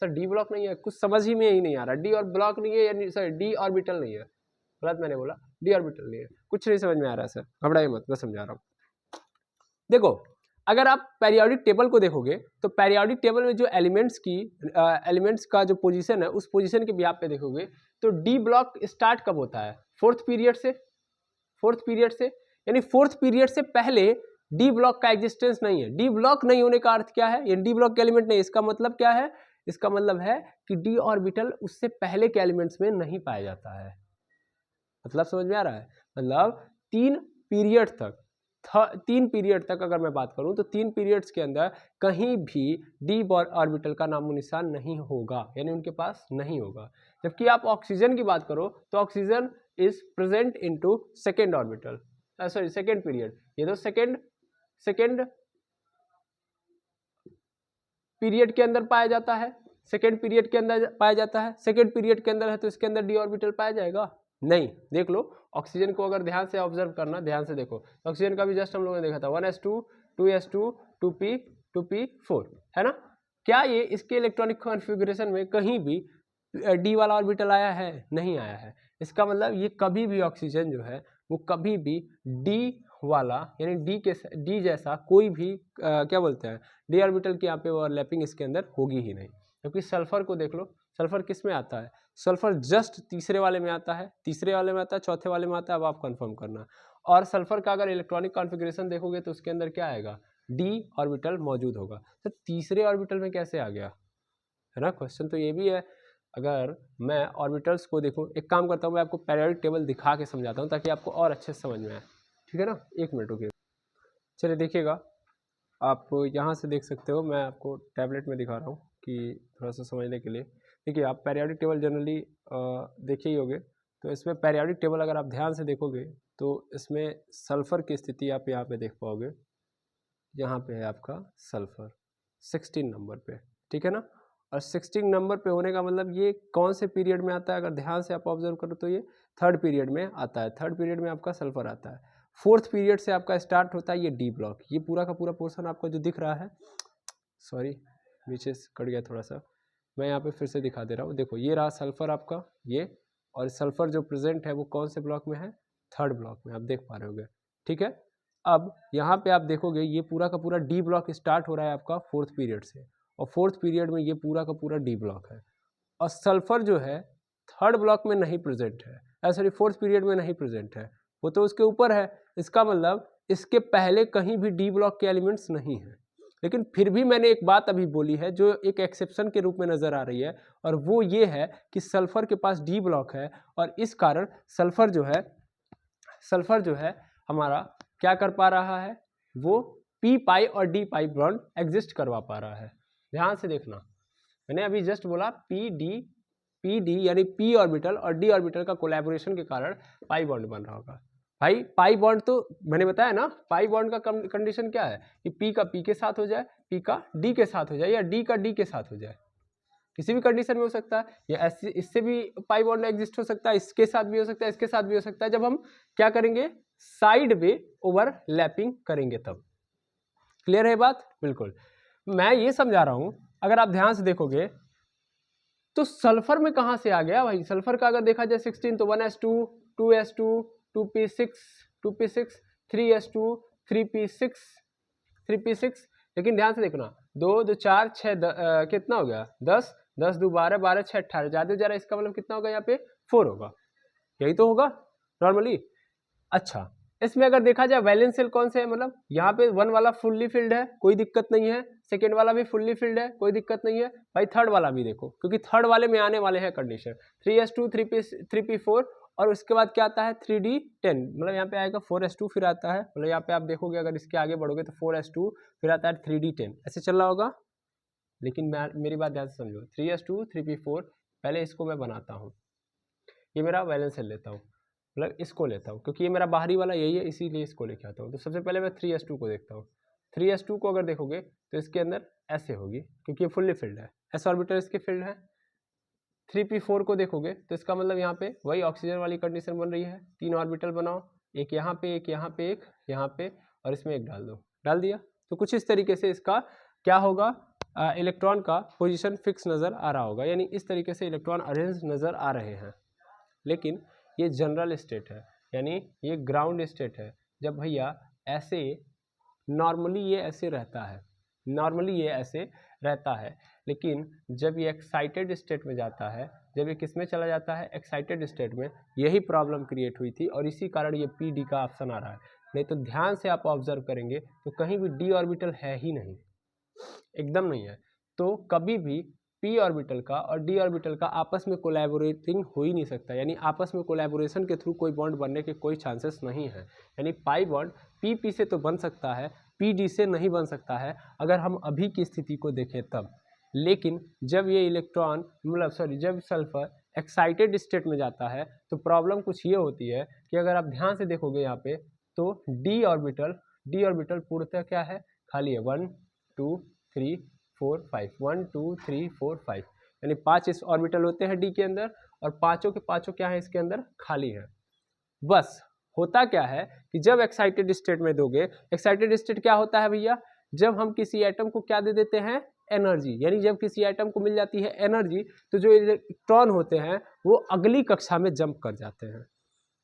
सर डी ब्लॉक नहीं है, कुछ समझ ही में ही नहीं आ रहा, डी और ब्लॉक नहीं है, यानी सर डी ऑर्बिटल नहीं है, गलत मैंने बोला, डी ऑर्बिटल नहीं है, कुछ नहीं समझ में आ रहा है सर, घबराइए मत, मैं समझा रहा हूं। देखो, अगर आप पेरियोडिक टेबल को देखोगे तो पेरियोडिक टेबल में जो एलिमेंट्स का जो पोजीशन है, उस पोजीशन के बिहाफ पे देखोगे तो डी ब्लॉक स्टार्ट कब होता है, फोर्थ पीरियड से, यानी फोर्थ पीरियड से पहले डी ब्लॉक का एग्जिस्टेंस नहीं है। डी ब्लॉक नहीं होने का अर्थ क्या है, ये डी ब्लॉक के एलिमेंट नहीं, इसका मतलब क्या है, इसका मतलब है कि डी ऑर्बिटल उससे पहले के एलिमेंट्स में नहीं पाया जाता है। मतलब समझ में आ रहा है, मतलब 3 पीरियड तक अगर मैं बात करूं तो 3 पीरियड्स के अंदर कहीं भी डी ऑर्बिटल का नामो निशान नहीं होगा, यानी उनके पास नहीं होगा। जबकि आप ऑक्सीजन की बात करो तो oxygen is present into second orbital, sorry second period, ये तो सेकेंड पीरियड के अंदर पाया जाता है, सेकेंड पीरियड के अंदर पाया जाता है, सेकेंड पीरियड के अंदर है तो इसके अंदर डी ऑर्बिटल पाया जाएगा नहीं। देख लो ऑक्सीजन को अगर ध्यान से ऑब्जर्व करना, ध्यान से देखो, ऑक्सीजन का भी जस्ट हम लोगों ने देखा था 1s2 2s2 2p 2p4 है ना, क्या ये इसके इलेक्ट्रॉनिक कॉन्फ़िगरेशन में कहीं भी डी वाला ऑर्बिटल आया है, नहीं आया है। इसका मतलब ये कभी भी ऑक्सीजन जो है वो कभी भी डी वाला, यानी डी जैसा कोई भी क्या बोलते हैं डी ऑर्बिटल की यहाँ पे ओवरलैपिंग इसके अंदर होगी ही नहीं। क्योंकि सल्फर को देख लो, सल्फर किस में आता है, सल्फर जस्ट तीसरे वाले में आता है, चौथे वाले में आता है, अब आप कंफर्म करना। और सल्फर का अगर इलेक्ट्रॉनिक कॉन्फ़िगरेशन देखोगे तो उसके अंदर क्या आएगा, डी ऑर्बिटल मौजूद होगा। तो तीसरे ऑर्बिटल में कैसे आ गया, है ना, क्वेश्चन तो ये भी है। अगर मैं ऑर्बिटल्स को देखूं, एक काम करता हूँ, मैं आपको पेरियोडिक टेबल दिखा के समझाता हूँ ताकि आपको और अच्छे से समझ में आए, ठीक है ना। एक मिनट रुकिए, चलिए देखिएगा, आप यहाँ से देख सकते हो, मैं आपको टैबलेट में दिखा रहा हूँ कि थोड़ा सा समझने के लिए। देखिए आप पेरियोडिक टेबल जनरली देखे ही होंगे, तो इसमें पेरियोडिक टेबल अगर आप ध्यान से देखोगे तो इसमें सल्फ़र की स्थिति आप यहाँ पे देख पाओगे, यहाँ पे है आपका सल्फ़र 16 नंबर पे, ठीक है ना। और 16 नंबर पे होने का मतलब ये कौन से पीरियड में आता है, अगर ध्यान से आप ऑब्जर्व करो तो ये थर्ड पीरियड में आता है, थर्ड पीरियड में आपका सल्फ़र आता है। फोर्थ पीरियड से आपका स्टार्ट होता है ये डी ब्लॉक, ये पूरा का पूरा पोर्शन आपका जो दिख रहा है, सॉरी नीचे कट गया थोड़ा सा, मैं यहाँ पे फिर से दिखा दे रहा हूँ। देखो ये रहा सल्फ़र आपका, ये, और सल्फ़र जो प्रेजेंट है वो कौन से ब्लॉक में है, थर्ड ब्लॉक में, आप देख पा रहे होगे, ठीक है। अब यहाँ पे आप देखोगे ये पूरा का पूरा डी ब्लॉक स्टार्ट हो रहा है आपका फोर्थ पीरियड से, और फोर्थ पीरियड में ये पूरा का पूरा डी ब्लॉक है, और सल्फ़र जो है थर्ड ब्लॉक में नहीं प्रेजेंट है, सॉरी फोर्थ पीरियड में नहीं प्रेजेंट है, वो तो उसके ऊपर है। इसका मतलब इसके पहले कहीं भी डी ब्लॉक के एलिमेंट्स नहीं हैं। लेकिन फिर भी मैंने एक बात अभी बोली है जो एक एक्सेप्शन के रूप में नज़र आ रही है, और वो ये है कि सल्फ़र के पास डी ब्लॉक है, और इस कारण सल्फ़र जो है हमारा क्या कर पा रहा है, वो पी पाई और डी पाई बॉन्ड एग्जिस्ट करवा पा रहा है। ध्यान से देखना, मैंने अभी जस्ट बोला पी डी यानी पी ऑर्बिटल और डी ऑर्बिटल का कोलैबोरेशन के कारण पाई बॉन्ड बन रहा होगा। भाई पाई बॉन्ड तो मैंने बताया ना, पाई बॉन्ड का कंडीशन क्या है कि पी का पी के साथ हो जाए, पी का डी के साथ हो जाए, या डी का डी के साथ हो जाए, किसी भी कंडीशन में हो सकता है, या ऐसे इससे भी पाई बॉन्ड एग्जिस्ट हो सकता है, इसके साथ भी हो सकता है, इसके साथ भी हो सकता है, जब हम क्या करेंगे, साइड वे ओवरलैपिंग करेंगे तब। क्लियर है बात, बिल्कुल। मैं ये समझा रहा हूं, अगर आप ध्यान से देखोगे तो सल्फर में कहां से आ गया भाई, सल्फर का अगर देखा जाए 16 तो 1s2 2s2 2p6 3s2 3p6, लेकिन ध्यान से देखना 2 2 4 6 कितना हो गया 10 10 2 12 12 6 18, ज़्यादा से ज़्यादा इसका मतलब कितना होगा, यहाँ पे 4 होगा, यही तो होगा नॉर्मली। अच्छा, इसमें अगर देखा जाए वैलेंस शेल कौन से है, मतलब यहाँ पे 1 वाला फुल्ली फिल्ड है, कोई दिक्कत नहीं है, सेकेंड वाला भी फुल्ली फिल्ड है, कोई दिक्कत नहीं है भाई, थर्ड वाला भी देखो, क्योंकि थर्ड वाले में आने वाले हैं कंडीशन 3s2 3p4 और उसके बाद क्या आता है 3D10, मतलब यहाँ पे आएगा 4s2, फिर आता है, मतलब यहाँ पे आप देखोगे अगर इसके आगे बढ़ोगे तो 4s2, फिर आता है 3D10, ऐसे चल रहा होगा। लेकिन मेरी बात ध्यान से समझो, 3s2 3p4, पहले इसको मैं बनाता हूँ, ये मेरा वैलेंस सेल लेता हूँ, मतलब इसको लेता हूँ क्योंकि ये मेरा बाहरी वाला यही है, इसीलिए इसको लेके आता हूँ। तो सबसे पहले मैं 3s2 को देखता हूँ। 3s2 को अगर देखोगे तो इसके अंदर ऐसे होगी क्योंकि ये फुल्ली फिल्ड है, s ऑर्बिटल इसके फिल्ड है। 3p4 को देखोगे तो इसका मतलब यहाँ पे वही ऑक्सीजन वाली कंडीशन बन रही है, 3 ऑर्बिटल बनाओ, एक यहाँ पे, एक यहाँ पे, एक यहाँ पे, और इसमें एक डाल दो, डाल दिया। तो कुछ इस तरीके से इसका क्या होगा, इलेक्ट्रॉन का पोजीशन फिक्स नज़र आ रहा होगा, यानी इस तरीके से इलेक्ट्रॉन अरेंज नज़र आ रहे हैं। लेकिन ये जनरल स्टेट है, यानी ये ग्राउंड स्टेट है। जब भैया ऐसे नॉर्मली ये ऐसे रहता है, नॉर्मली ये ऐसे रहता है, लेकिन जब ये एक्साइटेड स्टेट में जाता है, जब ये किस में चला जाता है, एक्साइटेड स्टेट में, यही प्रॉब्लम क्रिएट हुई थी और इसी कारण ये पी डी का ऑप्शन आ रहा है। नहीं तो ध्यान से आप ऑब्जर्व करेंगे तो कहीं भी डी ऑर्बिटल है ही नहीं, एकदम नहीं है। तो कभी भी पी ऑर्बिटल का और डी ऑर्बिटल का आपस में कोलैबोरेटिंग हो ही नहीं सकता, यानी आपस में कोलैबोरेशन के थ्रू कोई बॉन्ड बनने के कोई चांसेस नहीं है। यानी पाई बॉन्ड पी पी से तो बन सकता है, पी डी से नहीं बन सकता है अगर हम अभी की स्थिति को देखें तब। लेकिन जब ये इलेक्ट्रॉन जब सल्फर एक्साइटेड स्टेट में जाता है तो प्रॉब्लम कुछ ये होती है कि अगर आप ध्यान से देखोगे यहाँ पे तो डी ऑर्बिटल पूर्णतः क्या है, खाली है। 1 2 3 4 5, 1 2 3 4 5, यानी 5 इस ऑर्बिटल होते हैं डी के अंदर और पांचों के पांचों क्या है इसके अंदर, खाली है। बस होता क्या है कि जब एक्साइटेड स्टेट में दोगे, एक्साइटेड स्टेट क्या होता है भैया, जब हम किसी एटम को क्या दे देते हैं, एनर्जी, यानी जब किसी एटम को मिल जाती है एनर्जी तो जो इलेक्ट्रॉन होते हैं वो अगली कक्षा में जंप कर जाते हैं,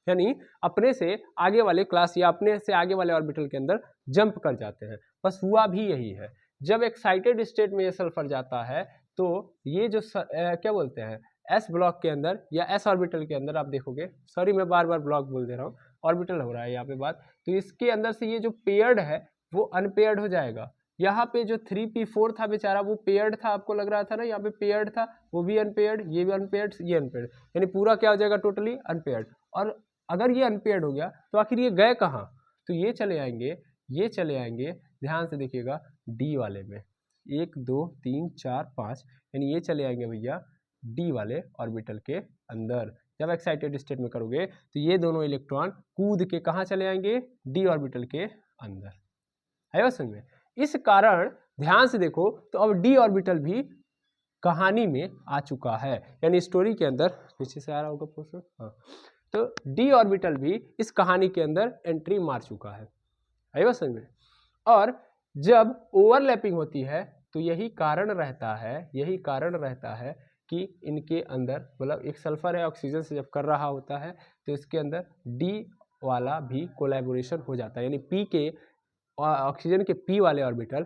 यानी अपने से आगे वाले क्लास या अपने से आगे वाले ऑर्बिटल के अंदर जंप कर जाते हैं। बस हुआ भी यही है, जब एक्साइटेड स्टेट में ये सल्फर जाता है तो ये जो क्या बोलते हैं एस ब्लॉक के अंदर या एस ऑर्बिटल के अंदर, आप देखोगे, सॉरी मैं बार बार ब्लॉक बोल दे रहा हूँ, ऑर्बिटल हो रहा है यहाँ पे बात, तो इसके अंदर से ये जो पेयर्ड है वो अनपेयर्ड हो जाएगा। यहाँ पे जो 3p4 था बेचारा वो पेयर्ड था, आपको लग रहा था ना यहाँ पे पेयर्ड था, वो भी अनपेयर्ड, ये भी अनपेयर्ड, ये अनपेयर्ड, यानी पूरा क्या हो जाएगा, टोटली अनपेयर्ड। और अगर ये अनपेयर्ड हो गया तो आखिर ये गए कहाँ, तो ये चले आएंगे, ध्यान से देखिएगा डी वाले में, 1 2 3 4 5, यानी ये चले आएंगे भैया डी वाले ऑर्बिटल के अंदर। जब एक्साइटेड स्टेट में करोगे तो ये दोनों इलेक्ट्रॉन कूद के कहाँ चले आएंगे, डी ऑर्बिटल के अंदर। है समझ में? इस कारण ध्यान से देखो तो अब डी ऑर्बिटल भी कहानी में आ चुका है, यानी स्टोरी के अंदर, नीचे से आ रहा होगा प्रश्न, हाँ, तो डी ऑर्बिटल भी इस कहानी के अंदर एंट्री मार चुका है। है समझ में? और जब ओवरलैपिंग होती है तो यही कारण रहता है कि इनके अंदर, मतलब एक सल्फर है ऑक्सीजन से जब कर रहा होता है तो इसके अंदर डी वाला भी कोलैबोरेशन हो जाता है, यानी पी के ऑक्सीजन के पी वाले ऑर्बिटल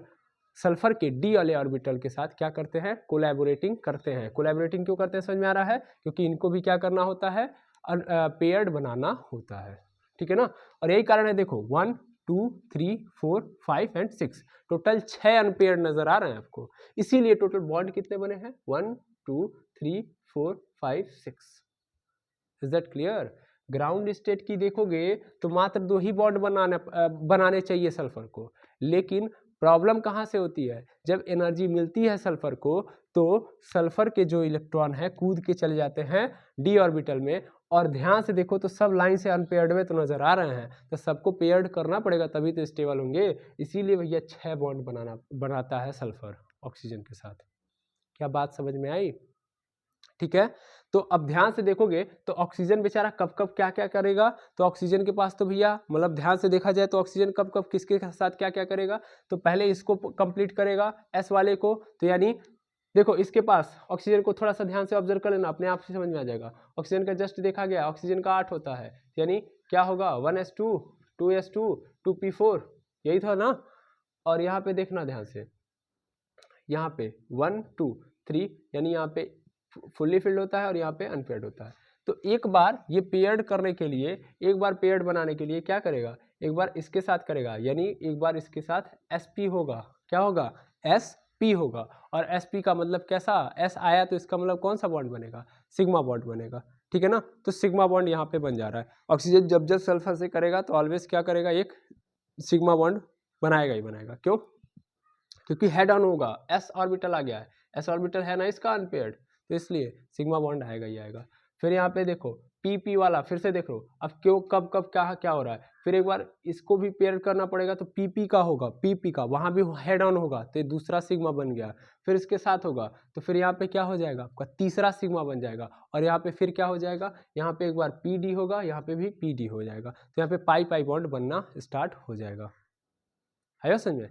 सल्फर के डी वाले ऑर्बिटल के साथ क्या करते हैं, कोलैबोरेटिंग करते हैं। कोलैबोरेटिंग क्यों करते हैं समझ में आ रहा है, क्योंकि इनको भी क्या करना होता है, पेयर्ड बनाना होता है, ठीक है ना। और यही कारण है, देखो 1 2 3 4 5 एंड 6, टोटल 6 अनपेयर्ड नजर आ रहे हैं आपको, इसीलिए टोटल बॉन्ड कितने बने हैं, 1 2 3 4 5 6। Is that clear? Ground state की देखोगे तो मात्र 2 ही बॉन्ड बनाने चाहिए सल्फर को, लेकिन प्रॉब्लम कहाँ से होती है, जब एनर्जी मिलती है सल्फर को तो सल्फर के जो इलेक्ट्रॉन है कूद के चले जाते हैं डी ऑर्बिटल में, और ध्यान से देखो तो सब लाइन से अनपेयर्ड में तो नजर आ रहे हैं, तो सबको पेयर्ड करना पड़ेगा तभी तो स्टेबल होंगे, इसीलिए भैया 6 बॉन्ड बनाता है सल्फर ऑक्सीजन के साथ। क्या बात समझ में आई? ठीक है, तो अब ध्यान से देखोगे तो ऑक्सीजन बेचारा कब कब क्या क्या करेगा, तो ऑक्सीजन के पास तो भैया, मतलब ध्यान से देखा जाए तो ऑक्सीजन कब कब किसके साथ क्या क्या करेगा, तो पहले इसको कंप्लीट करेगा एस वाले को, तो यानी देखो इसके पास ऑक्सीजन को थोड़ा सा ध्यान से ऑब्जर्व कर लेना, अपने आप से समझ में आ जाएगा। ऑक्सीजन का जस्ट देखा गया, ऑक्सीजन का 8 होता है, यानी क्या होगा 1s2 2s2 2p4, यही था ना। और यहाँ पे देखना ध्यान से, यहाँ पे 1 2 3, यानी यहाँ पे फुल्ली फिल्ड होता है और यहाँ पे अनपेयर्ड होता है। तो एक बार ये पेयर्ड करने के लिए, एक बार पेयर्ड बनाने के लिए क्या करेगा, एक बार इसके साथ करेगा, यानी एक बार इसके साथ sp होगा, क्या होगा, sp होगा, और sp का मतलब कैसा, s आया तो इसका मतलब कौन सा बॉन्ड बनेगा, सिग्मा बॉन्ड बनेगा, ठीक है ना। तो सिग्मा बॉन्ड यहाँ पे बन जा रहा है। ऑक्सीजन जब जब सल्फर से करेगा तो ऑलवेज क्या करेगा, एक सिग्मा बॉन्ड बनाएगा ही बनाएगा। क्यों? क्योंकि हेड ऑन होगा, एस ऑर्बिटल आ गया है, एस ऑर्बिटल है ना इसका अनपेयर्ड, तो इसलिए सिग्मा बॉन्ड आएगा ही आएगा। फिर यहाँ पे देखो पी वाला फिर से देख लो, अब क्यों कब कब क्या हो रहा है, फिर एक बार इसको भी पेयर करना पड़ेगा, तो पी का होगा, पी का वहाँ भी हेड ऑन होगा तो दूसरा सिग्मा बन गया। फिर इसके साथ होगा तो फिर यहाँ पे क्या हो जाएगा, आपका तीसरा सिग्मा बन जाएगा। और यहाँ पे फिर क्या हो जाएगा, यहाँ पे एक बार पी होगा, यहाँ पे भी पी हो जाएगा, तो यहाँ पे पाई बॉन्ड बनना स्टार्ट हो जाएगा। है समझ में?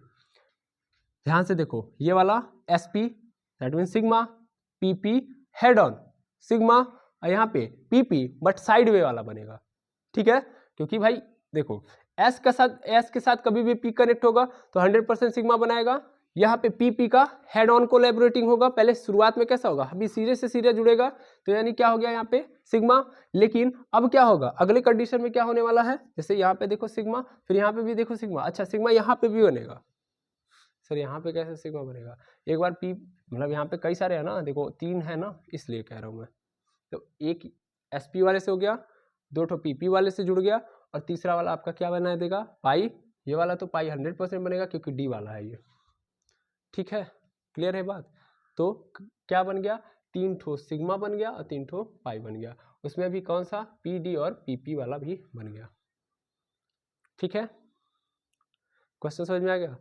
ध्यान से देखो, ये वाला sp that mean sigma, pp head on sigma, यहाँ पे pp बट साइड वे वाला बनेगा। ठीक है, क्योंकि भाई देखो s के साथ कभी भी p कनेक्ट होगा तो 100% सिग्मा बनाएगा। यहाँ पे pp का हेड ऑन कोलैबोरेटिंग होगा, पहले शुरुआत में कैसा होगा, अभी सीधे से सीधे जुड़ेगा, तो यानी क्या हो गया यहाँ पे सिग्मा। लेकिन अब क्या होगा, अगले कंडीशन में क्या होने वाला है, जैसे यहाँ पे देखो सिग्मा, फिर यहाँ पे भी देखो सिग्मा, अच्छा सिग्मा यहाँ पे भी बनेगा। सर यहाँ पे कैसे सिग्मा बनेगा, एक बार पी मतलब यहाँ पे कई सारे है ना, देखो 3 है ना, इसलिए कह रहा हूँ मैं। तो एक sp वाले से हो गया, 2 ठो pp वाले से जुड़ गया, और तीसरा वाला आपका क्या बना देगा, पाई। ये वाला तो पाई 100% बनेगा क्योंकि d वाला है ये। ठीक है, क्लियर है बात? तो क्या बन गया, 3 ठो सिग्मा बन गया और 3 ठो पाई बन गया। उसमें भी कौन सा, pd और pp वाला भी बन गया। ठीक है, क्वेश्चन समझ में आ गया?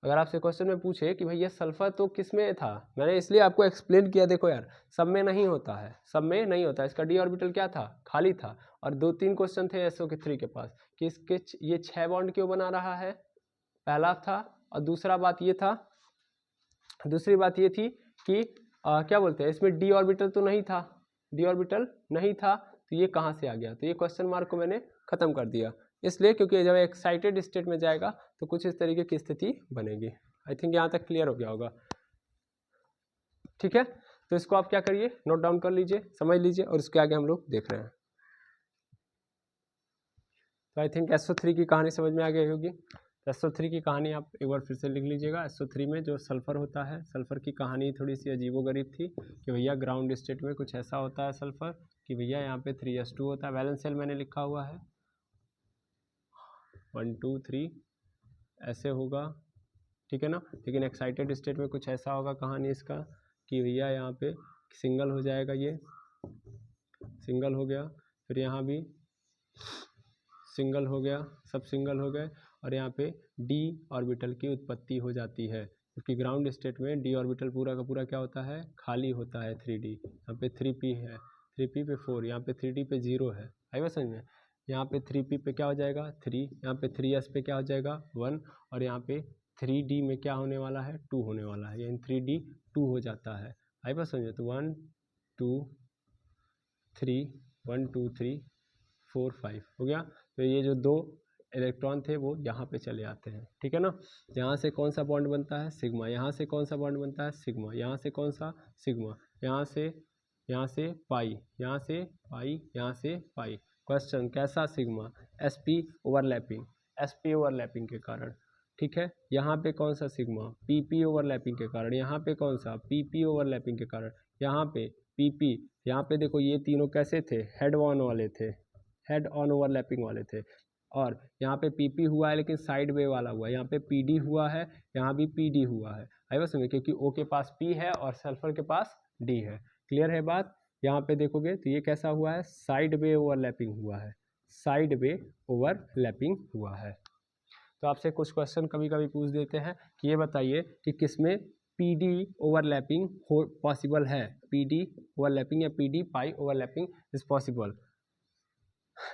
अगर आपसे क्वेश्चन में पूछे कि भैया सल्फर तो किस में था, मैंने इसलिए आपको एक्सप्लेन किया, देखो यार सब में नहीं होता है, सब में नहीं होता है। इसका डी ऑर्बिटल क्या था, खाली था। और 2-3 क्वेश्चन थे SO3 के पास कि इसके ये 6 बॉन्ड क्यों बना रहा है, पहला था। और दूसरी बात ये थी कि क्या बोलते हैं, इसमें डी ऑर्बिटल तो नहीं था, डी ऑर्बिटल नहीं था, तो ये कहाँ से आ गया। तो ये क्वेश्चन मार्क को मैंने खत्म कर दिया, इसलिए क्योंकि जब एक्साइटेड स्टेट में जाएगा तो कुछ इस तरीके की स्थिति बनेगी। आई थिंक यहाँ तक क्लियर हो गया होगा। ठीक है, तो इसको आप क्या करिए, नोट डाउन कर लीजिए, समझ लीजिए, और उसके आगे हम लोग देख रहे हैं। तो आई थिंक SO3 की कहानी समझ में आ गई होगी। SO3 की कहानी आप एक बार फिर से लिख लीजिएगा। SO3 में जो सल्फर होता है, सल्फर की कहानी थोड़ी सी अजीबोगरीब थी कि भैया ग्राउंड स्टेट में कुछ ऐसा होता है सल्फर कि भैया यहाँ पे 3s2 होता है, वैलेंस शेल मैंने लिखा हुआ है 1 2 3 ऐसे होगा, ठीक है ना। लेकिन एक्साइटेड स्टेट में कुछ ऐसा होगा, कहानी इसका कि भैया यहाँ पे सिंगल हो जाएगा, ये सिंगल हो गया, फिर यहाँ भी सिंगल हो गया, सब सिंगल हो गए, और यहाँ पे डी ऑर्बिटल की उत्पत्ति हो जाती है, क्योंकि ग्राउंड स्टेट में डी ऑर्बिटल पूरा का पूरा क्या होता है, खाली होता है। 3d यहाँ पे 3p है, 3p पे 4, यहाँ पे 3d पे 0 है। आई बात समझ में? यहाँ पे 3p पे क्या हो जाएगा 3, यहाँ पे 3s पे क्या हो जाएगा 1, और यहाँ पे 3d में क्या होने वाला है 2 होने वाला है, यानी 3d 2 हो जाता है। आई बात समझ में? तो 1 2 3 1 2 3 4 5 हो गया। तो ये जो 2 इलेक्ट्रॉन थे वो यहाँ पे चले आते हैं, ठीक है ना। यहाँ से कौन सा बॉन्ड बनता है, सिग्मा। यहाँ से कौन सा बॉन्ड बनता है, सिग्मा। यहाँ से कौन सा, सिग्मा। यहाँ से पाई, यहाँ से पाई, यहाँ से पाई। क्वेश्चन कैसा, सिग्मा, sp ओवरलैपिंग के कारण, ठीक है। यहाँ पे कौन सा सिग्मा, pp ओवरलैपिंग के कारण। यहाँ पे कौन सा, pp ओवरलैपिंग के कारण। यहाँ पे pp, यहाँ पे देखो ये तीनों कैसे थे, हेड ऑन वाले थे, हेड ऑन ओवरलैपिंग वाले थे। और यहाँ पे PP हुआ है लेकिन साइड वे वाला हुआ है, यहाँ पे PD हुआ है, यहाँ भी PD हुआ है। आई बात समझ, क्योंकि O के पास P है और सल्फर के पास D है। क्लियर है बात? यहाँ पे देखोगे तो ये कैसा हुआ है, साइड वे ओवरलैपिंग हुआ है, साइड वे ओवरलैपिंग हुआ है। तो आपसे कुछ क्वेश्चन कभी कभी पूछ देते हैं कि ये बताइए कि किसमें PD ओवरलैपिंग हो पॉसिबल है, PD ओवरलैपिंग या PD pi overlapping is possible,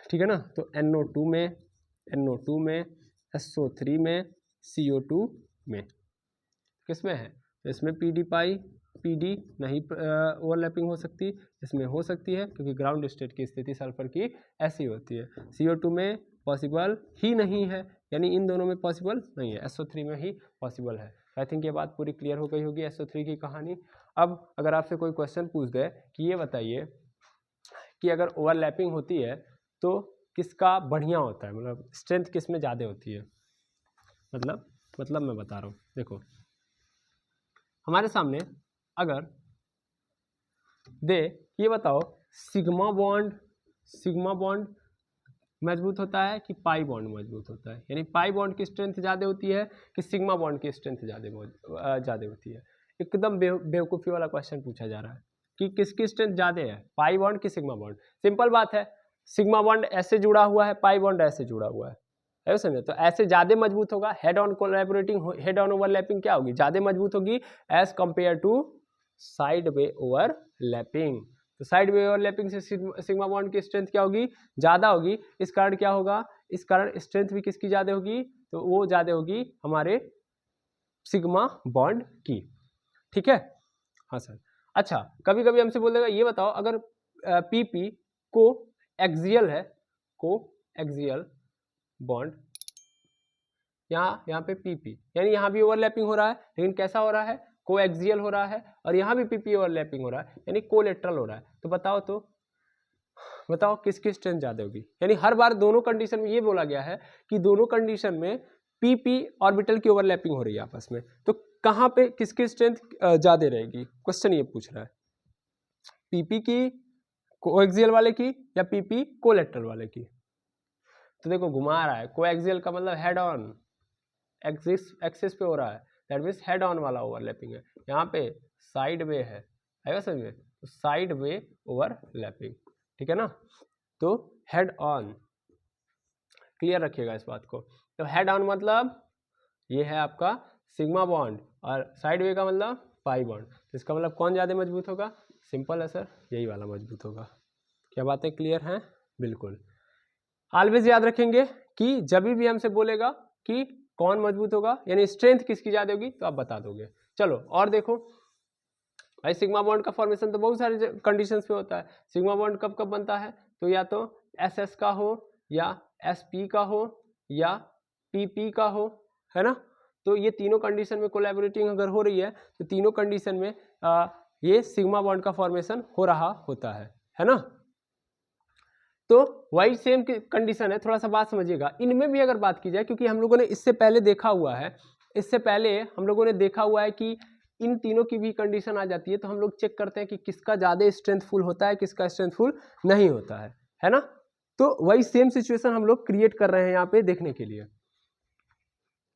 ठीक है ना। तो NO2 में SO3 में CO2 में किसमें है, तो इसमें PD पाई PD नहीं ओवरलैपिंग हो सकती, इसमें हो सकती है क्योंकि ग्राउंड स्टेट की स्थिति सल्फर की ऐसी होती है। CO2 में पॉसिबल ही नहीं है, यानी इन दोनों में पॉसिबल नहीं है, SO3 में ही पॉसिबल है। आई थिंक ये बात पूरी क्लियर हो गई होगी SO3 की कहानी। अब अगर आपसे कोई क्वेश्चन पूछ दे कि ये बताइए कि अगर ओवरलैपिंग होती है तो किसका बढ़िया होता है, मतलब स्ट्रेंथ किस में ज़्यादा होती है, मतलब मैं बता रहा हूँ। देखो हमारे सामने अगर दे ये बताओ सिग्मा बॉन्ड मजबूत होता है कि पाई बॉन्ड मजबूत होता है, यानी पाई बॉन्ड की स्ट्रेंथ ज़्यादा होती है कि सिग्मा बॉन्ड की स्ट्रेंथ ज़्यादा होती है। एकदम बेवकूफ़ी वाला क्वेश्चन पूछा जा रहा है कि किसकी स्ट्रेंथ ज़्यादा है, पाई बॉन्ड की सिग्मा बॉन्ड। सिंपल बात है, सिग्मा बॉन्ड ऐसे जुड़ा हुआ है, पाई बॉन्ड ऐसे जुड़ा हुआ है समझे। तो ऐसे ज़्यादा मजबूत होगा, head on collaborating, head on overlapping क्या होगी, ज़्यादा मजबूत होगी as compared to sideways overlapping. तो साइड वे ओवरलैपिंग से सिग्मा बॉन्ड की स्ट्रेंथ क्या होगी, ज़्यादा होगी। इस कारण क्या होगा, इस कारण स्ट्रेंथ भी किसकी ज़्यादा होगी, तो वो ज़्यादा होगी हमारे सिग्मा बॉन्ड की। ठीक है, हाँ सर। अच्छा, कभी कभी हमसे बोल देगा ये बताओ अगर पीपी को एक्सियल है, को एक्सियल बॉन्ड, यहाँ पे पीपी, यानी यहाँ भी ओवरलैपिंग हो रहा है, लेकिन कैसा हो रहा है, को एक्सियल हो रहा है, और यहाँ भी पीपी ओवरलैपिंग हो रहा है, यानी कोलेटरल हो रहा है। तो बताओ किसकी स्ट्रेंथ ज़्यादा होगी। यानी हर बार दोनों कंडीशन में ये बोला गया है कि दोनों कंडीशन में पीपी ऑर्बिटल की ओवरलैपिंग हो रही है आपस में, तो कहाँ पे किसकी स्ट्रेंथ ज़्यादा रहेगी, क्वेश्चन ये पूछ रहा है। पीपी की कोएक्सियल वाले की या पीपी कोलेटरल वाले की। तो देखो घुमा रहा है, कोएक्सियल का मतलब हेड ऑन एक्सिस पे हो रहा है, दैट मीन्स हेड ऑन वाला ओवरलैपिंग है। यहाँ पे साइड वे है, आएगा समझ में, तो साइड वे ओवरलैपिंग, ठीक है ना। तो हेड ऑन, क्लियर रखिएगा इस बात को। तो हेड ऑन मतलब ये है आपका सिग्मा बॉन्ड, और साइड वे का मतलब पाई बॉन्ड। तो इसका मतलब कौन ज़्यादा मजबूत होगा, सिंपल है सर, यही वाला मजबूत होगा। क्या बातें क्लियर हैं, बिल्कुल। ऑलवेज याद रखेंगे कि जब भी हमसे बोलेगा कि कौन मजबूत होगा, यानी स्ट्रेंथ किसकी ज़्यादा होगी, तो आप बता दोगे। चलो और देखो भाई, सिग्मा बॉन्ड का फॉर्मेशन तो बहुत सारे कंडीशंस पे होता है। सिग्मा बॉन्ड कब कब बनता है, तो या तो एसएस का हो, या एसपी का हो, या पीपी का हो, है ना। तो ये तीनों कंडीशन में कोलैबोरेटिंग अगर हो रही है, तो तीनों कंडीशन में ये सिग्मा बॉन्ड का फॉर्मेशन हो रहा होता है ना। तो वही सेम कंडीशन है, थोड़ा सा बात समझिएगा। इनमें भी अगर बात की जाए, क्योंकि हम लोगों ने इससे पहले देखा हुआ है, हम लोगों ने देखा हुआ है कि इन तीनों की भी कंडीशन आ जाती है, तो हम लोग चेक करते हैं कि किसका ज़्यादा स्ट्रेंथफुल होता है, किसका स्ट्रेंथफुल नहीं होता है ना। तो वही सेम सिचुएशन हम लोग क्रिएट कर रहे हैं यहाँ पे देखने के लिए।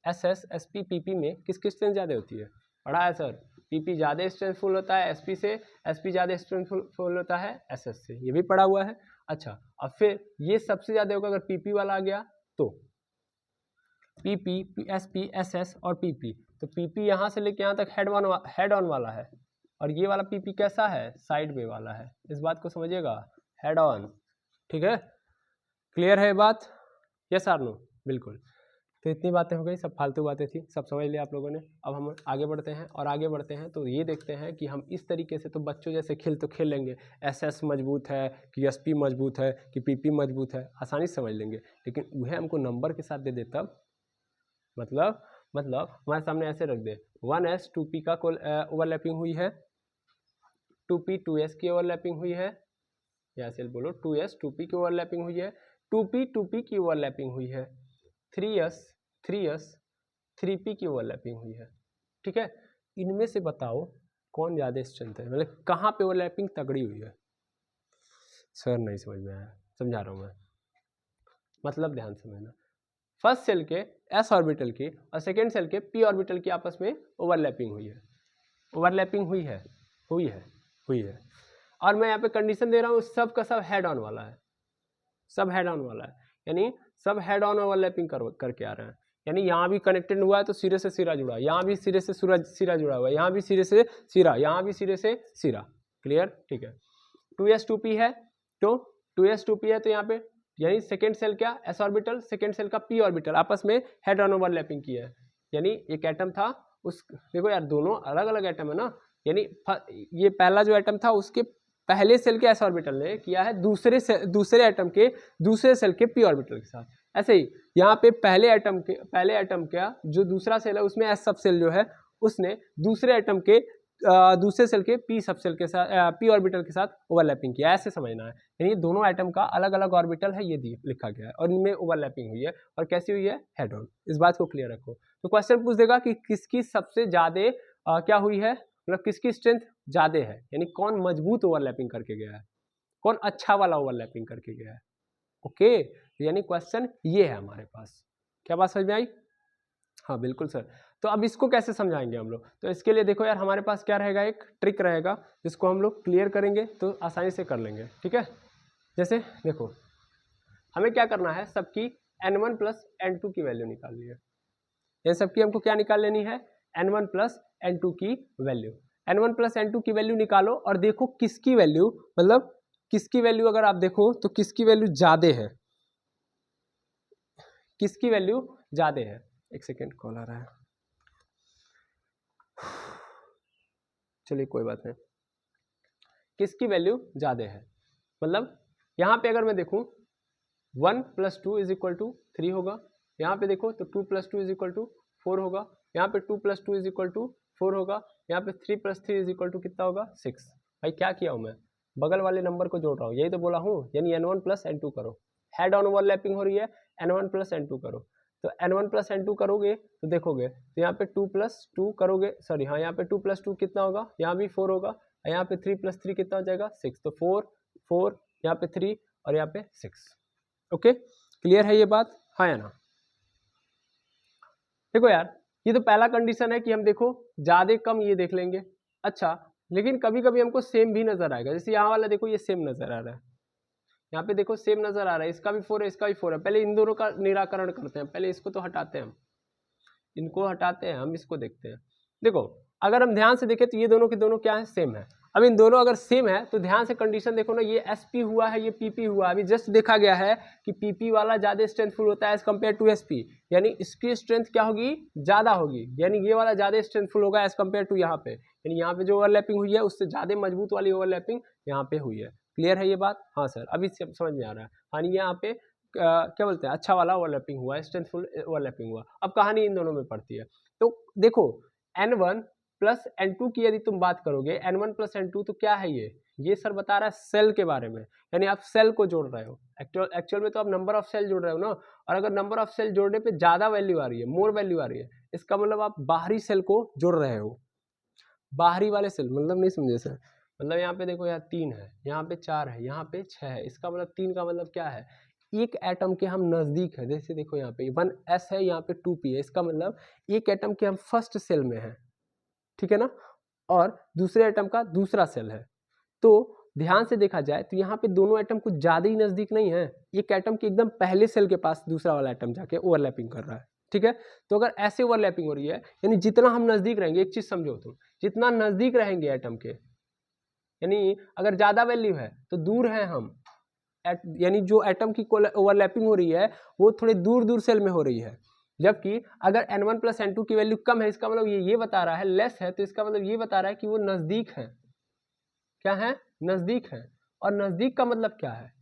S S S P P P में किसकी स्ट्रेंथ ज़्यादा होती है, पढ़ा है सर, पीपी ज़्यादा स्ट्रेंथफुल होता है एसपी से, एसपी ज़्यादा स्ट्रेंथफुल होता है एसएस से, ये भी पढ़ा हुआ है। अच्छा, अब फिर ये सबसे ज़्यादा होगा अगर पीपी वाला आ गया, तो पीपी, एसपी, एसएस और पीपी। तो पीपी यहाँ से लेके यहाँ तक हेड ऑन वाला है, और ये वाला पीपी कैसा है, साइड वे वाला है। इस बात को समझिएगा, हेड ऑन, ठीक है, क्लियर है बात, यस आर नो, बिल्कुल। तो इतनी बातें हो गई, सब फालतू बातें थी, सब समझ लिया आप लोगों ने। अब हम आगे बढ़ते हैं, और आगे बढ़ते हैं तो ये देखते हैं कि हम इस तरीके से तो बच्चों जैसे खेल तो खेल लेंगे, एसएस मजबूत है कि एसपी मजबूत है कि पीपी मजबूत है, आसानी से समझ लेंगे। लेकिन वह हमको नंबर के साथ दे दे तब, मतलब हमारे सामने ऐसे रख दे, 1s 2p का ओवरलैपिंग हुई है, 2p 2s की ओवरलैपिंग हुई है, या से बोलो 2s 2p की ओवरलैपिंग हुई है, 2p 2p की ओवरलैपिंग हुई है, 3s 3p की ओवरलैपिंग हुई है, ठीक है। इनमें से बताओ कौन ज़्यादा स्ट्रेंथ है, मतलब कहाँ पे ओवरलैपिंग तगड़ी हुई है। सर नहीं समझ में आया, समझा रहा हूँ मैं, मतलब ध्यान समझना। फर्स्ट सेल के एस ऑर्बिटल की और सेकेंड सेल के पी ऑर्बिटल की आपस में ओवरलैपिंग हुई है, ओवरलैपिंग हुई है। और मैं यहाँ पे कंडीशन दे रहा हूँ, सब का सब हेड ऑन वाला है, सब हेड ऑन वाला है, यानी सब हेड ऑन ओवरलैपिंग करके आ रहे हैं। यानी यहाँ भी कनेक्टेड हुआ है तो सिरे से सिरा जुड़ा, यहाँ भी सिरे से सिरा जुड़ा हुआ है, यहाँ भी सिरे से सिरा, यहाँ भी सिरे से सिरा, क्लियर, ठीक है। 2s 2p है, तो 2s 2p है, तो यहाँ पे यानी सेकेंड सेल क्या, एस ऑर्बिटल, सेकेंड सेल का पी ऑर्बिटल आपस में हेड ऑन ओवरलैपिंग किया है। यानी एक एटम था उस, देखो यार दोनों अलग अलग एटम है ना, यानी ये पहला जो एटम था उसके पहले सेल के एस ऑर्बिटल ने किया है दूसरे एटम के दूसरे सेल के पी ऑर्बिटल के साथ। ऐसे ही यहाँ पे पहले एटम का जो दूसरा सेल है उसमें एस सब सेल जो है उसने दूसरे एटम के दूसरे सेल के पी सब सेल के साथ पी ऑर्बिटल के साथ ओवरलैपिंग किया, ऐसे समझना है। यानी दोनों एटम का अलग अलग ऑर्बिटल है, ये लिखा गया है, और इनमें ओवरलैपिंग हुई है, और कैसी हुई है, हेड ऑन। इस बात को क्लियर रखो। तो क्वेश्चन पूछ देगा कि किसकी सबसे ज्यादा क्या हुई है, मतलब किसकी स्ट्रेंथ ज्यादा है, यानी कौन मजबूत ओवरलैपिंग करके गया है। कौन अच्छा वाला ओवरलैपिंग करके गया है। ओके, यानी क्वेश्चन ये है हमारे पास। क्या बात समझ में आई? हाँ बिल्कुल सर। तो अब इसको कैसे समझाएंगे हम लोग? तो इसके लिए देखो यार, हमारे पास क्या रहेगा, एक ट्रिक रहेगा जिसको हम लोग क्लियर करेंगे तो आसानी से कर लेंगे। ठीक है, जैसे देखो हमें क्या करना है, सबकी n1 प्लस n2 की वैल्यू निकालनी है। ये सबकी हमको क्या निकाल लेनी है, n1 प्लस n2 की वैल्यू। n1 प्लस n2 की वैल्यू निकालो और देखो किसकी वैल्यू, मतलब किसकी वैल्यू अगर आप देखो तो किसकी वैल्यू ज्यादा है, किसकी वैल्यू ज्यादा है। एक सेकेंड कॉल आ रहा है, चलिए कोई बात नहीं। किसकी वैल्यू ज्यादा है, मतलब यहाँ पे अगर मैं देखूँ 1 प्लस 2 इज इक्वल टू 3 होगा, यहाँ पे देखो तो 2 प्लस 2 इज इक्वल टू 4 होगा, यहाँ पे 2 प्लस 2 इज इक्वल टू 4 होगा, यहाँ पे 3 प्लस 3 इज इक्वल टू कितना होगा 6। भाई क्या किया हूँ मैं, बगल वाले नंबर को जोड़ रहा हूँ, यही तो बोला हूँ, यानी n1 प्लस n2 करो, हेड ऑन ओवरलैपिंग हो रही है, n1 प्लस n2 करो। तो n1 प्लस n2 करोगे तो देखोगे तो यहाँ पे 2 प्लस 2 करोगे, सॉरी हाँ यहाँ पे 2 प्लस 2 कितना होगा, यहाँ भी 4 होगा, यहाँ पे 3 प्लस 3 कितना हो जाएगा 6। तो 4 4 यहाँ पे 3 और यहाँ पे 6। ओके, क्लियर है ये बात, हाँ या ना? देखो यार, ये तो पहला कंडीशन है कि हम देखो ज्यादा कम ये देख लेंगे। अच्छा, लेकिन कभी कभी हमको सेम भी नजर आएगा, जैसे यहाँ वाला देखो ये सेम नजर आ रहा है, यहाँ पे देखो सेम नजर आ रहा है, इसका भी 4 है इसका भी 4 है। पहले इन दोनों का निराकरण करते हैं, पहले इसको तो हटाते हैं हम, इनको हटाते हैं हम, इसको देखते हैं। देखो अगर हम ध्यान से देखें तो ये दोनों के दोनों क्या है, सेम है। अब इन दोनों अगर सेम है तो ध्यान से कंडीशन देखो ना, ये sp हुआ है, ये pp हुआ। अभी जस्ट देखा गया है कि pp वाला ज्यादा स्ट्रेंथफुल होता है एज कम्पेयर टू sp, यानी इसकी स्ट्रेंथ क्या होगी, ज्यादा होगी, यानी ये वाला ज्यादा स्ट्रेंथफुल होगा एज कम्पेयर टू यहाँ पे, यानी यहाँ पे जो ओवरलैपिंग हुई है उससे ज्यादा मजबूत वाली ओवरलैपिंग यहाँ पे हुई है। क्लियर है ये बात? हाँ सर, अभी समझ में आ रहा है। हाँ, यहाँ पे क्या बोलते हैं, अच्छा वाला ओवरलैपिंग हुआ है, स्ट्रेंथफुल ओवरलैपिंग हुआ। अब कहानी इन दोनों में पड़ती है। तो देखो n1 प्लस n2 की यदि तुम बात करोगे, n1 प्लस n2 तो क्या है ये सर बता रहा है सेल के बारे में, यानी आप सेल को जोड़ रहे हो। एक्चुअल में तो आप नंबर ऑफ सेल जोड़ रहे हो ना, और अगर नंबर ऑफ सेल जोड़ने पे ज्यादा वैल्यू आ रही है, मोर वैल्यू आ रही है, इसका मतलब आप बाहरी सेल को जोड़ रहे हो। बाहरी वाले सेल मतलब नहीं समझे सर, मतलब यहाँ पे देखो, यहाँ 3 है, यहाँ पे 4 है, यहाँ पे 6 है, इसका मतलब 3 का मतलब क्या है, एक एटम के हम नजदीक है। जैसे देखो यहाँ पे 1s है, यहाँ पे 2p है, इसका मतलब एक एटम के हम फर्स्ट सेल में है, ठीक है ना, और दूसरे एटम का दूसरा सेल है। तो ध्यान से देखा जाए तो यहाँ पे दोनों एटम कुछ ज्यादा ही नजदीक नहीं है, एक एटम के एकदम पहले सेल के पास दूसरा वाला एटम जाके ओवरलैपिंग कर रहा है। ठीक है, तो अगर ऐसे ओवरलैपिंग हो रही है, यानी जितना हम नजदीक रहेंगे, एक चीज समझो तुम, जितना नजदीक रहेंगे एटम के, यानी अगर ज्यादा वैल्यू है तो दूर है हम, यानी जो एटम की ओवरलैपिंग हो रही है वो थोड़े दूर दूर सेल में हो रही है। जबकि अगर n1 प्लस n2 की वैल्यू कम है, इसका मतलब ये बता रहा है, लेस है, तो इसका मतलब ये बता रहा है कि वो नजदीक है। क्या है, नजदीक है। और नजदीक का मतलब क्या है,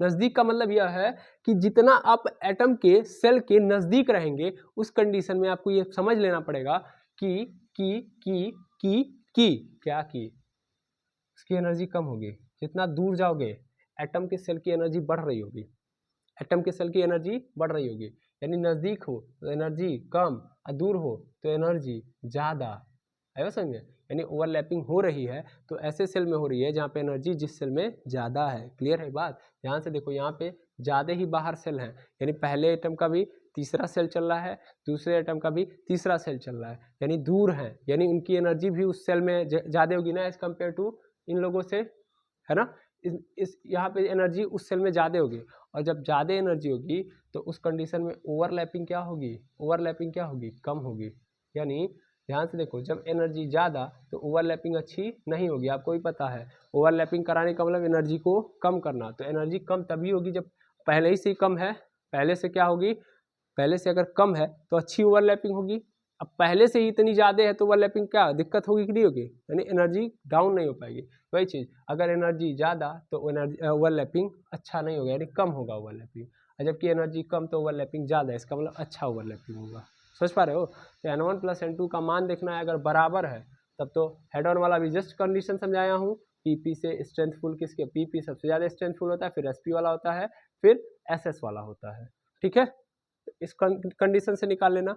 नजदीक का मतलब यह है कि जितना आप एटम के सेल के नजदीक रहेंगे, उस कंडीशन में आपको ये समझ लेना पड़ेगा कि क्या की उसकी एनर्जी कम होगी। जितना दूर जाओगे एटम के सेल की एनर्जी बढ़ रही होगी, एटम के सेल की एनर्जी बढ़ रही होगी, यानी नजदीक हो तो एनर्जी कम और दूर हो तो एनर्जी ज़्यादा। है समझ में, यानी ओवरलैपिंग हो रही है तो ऐसे सेल में हो रही है जहाँ पे एनर्जी जिस सेल में ज़्यादा है। क्लियर है बात? ध्यान से देखो, यहाँ पे ज़्यादा ही बाहर सेल हैं, यानी पहले एटम का भी तीसरा सेल चल रहा है, दूसरे एटम का भी तीसरा सेल चल रहा है, यानी दूर है, यानी उनकी एनर्जी भी उस सेल में ज़्यादा होगी ना एज कम्पेयर टू इन लोगों से, है ना। इस यहाँ पे एनर्जी उस सेल में ज़्यादा होगी, और जब ज़्यादा एनर्जी होगी तो उस कंडीशन में ओवरलैपिंग क्या होगी, ओवरलैपिंग क्या होगी, कम होगी। यानी ध्यान से देखो, जब एनर्जी ज़्यादा तो ओवरलैपिंग अच्छी नहीं होगी, आपको भी पता है। ओवरलैपिंग कराने का मतलब एनर्जी को कम करना, तो एनर्जी कम तभी होगी जब पहले ही से कम है। पहले से क्या होगी, पहले से अगर कम है तो अच्छी ओवरलैपिंग होगी। अब पहले से ही इतनी ज़्यादा है तो ओवरलैपिंग क्या दिक्कत होगी कि नहीं होगी, यानी एनर्जी डाउन नहीं हो पाएगी। वही चीज़ अगर एनर्जी ज़्यादा तो एनर्जी ओवरलैपिंग अच्छा नहीं होगा, यानी कम होगा ओवरलैपिंग, और जबकि एनर्जी कम तो ओवरलैपिंग ज़्यादा है, इसका मतलब अच्छा ओवरलैपिंग होगा। समझ पा रहे हो? तो n1 प्लस n2 का मान देखना है, अगर बराबर है तब तो हेड ऑन वाला भी जस्ट कंडीशन समझाया हूँ, पीपी से स्ट्रेंथफुल किसके, पीपी सबसे ज़्यादा स्ट्रेंथफुल होता है, फिर एसपी वाला होता है, फिर एसएस वाला होता है। ठीक है, इस कंडीशन से निकाल लेना।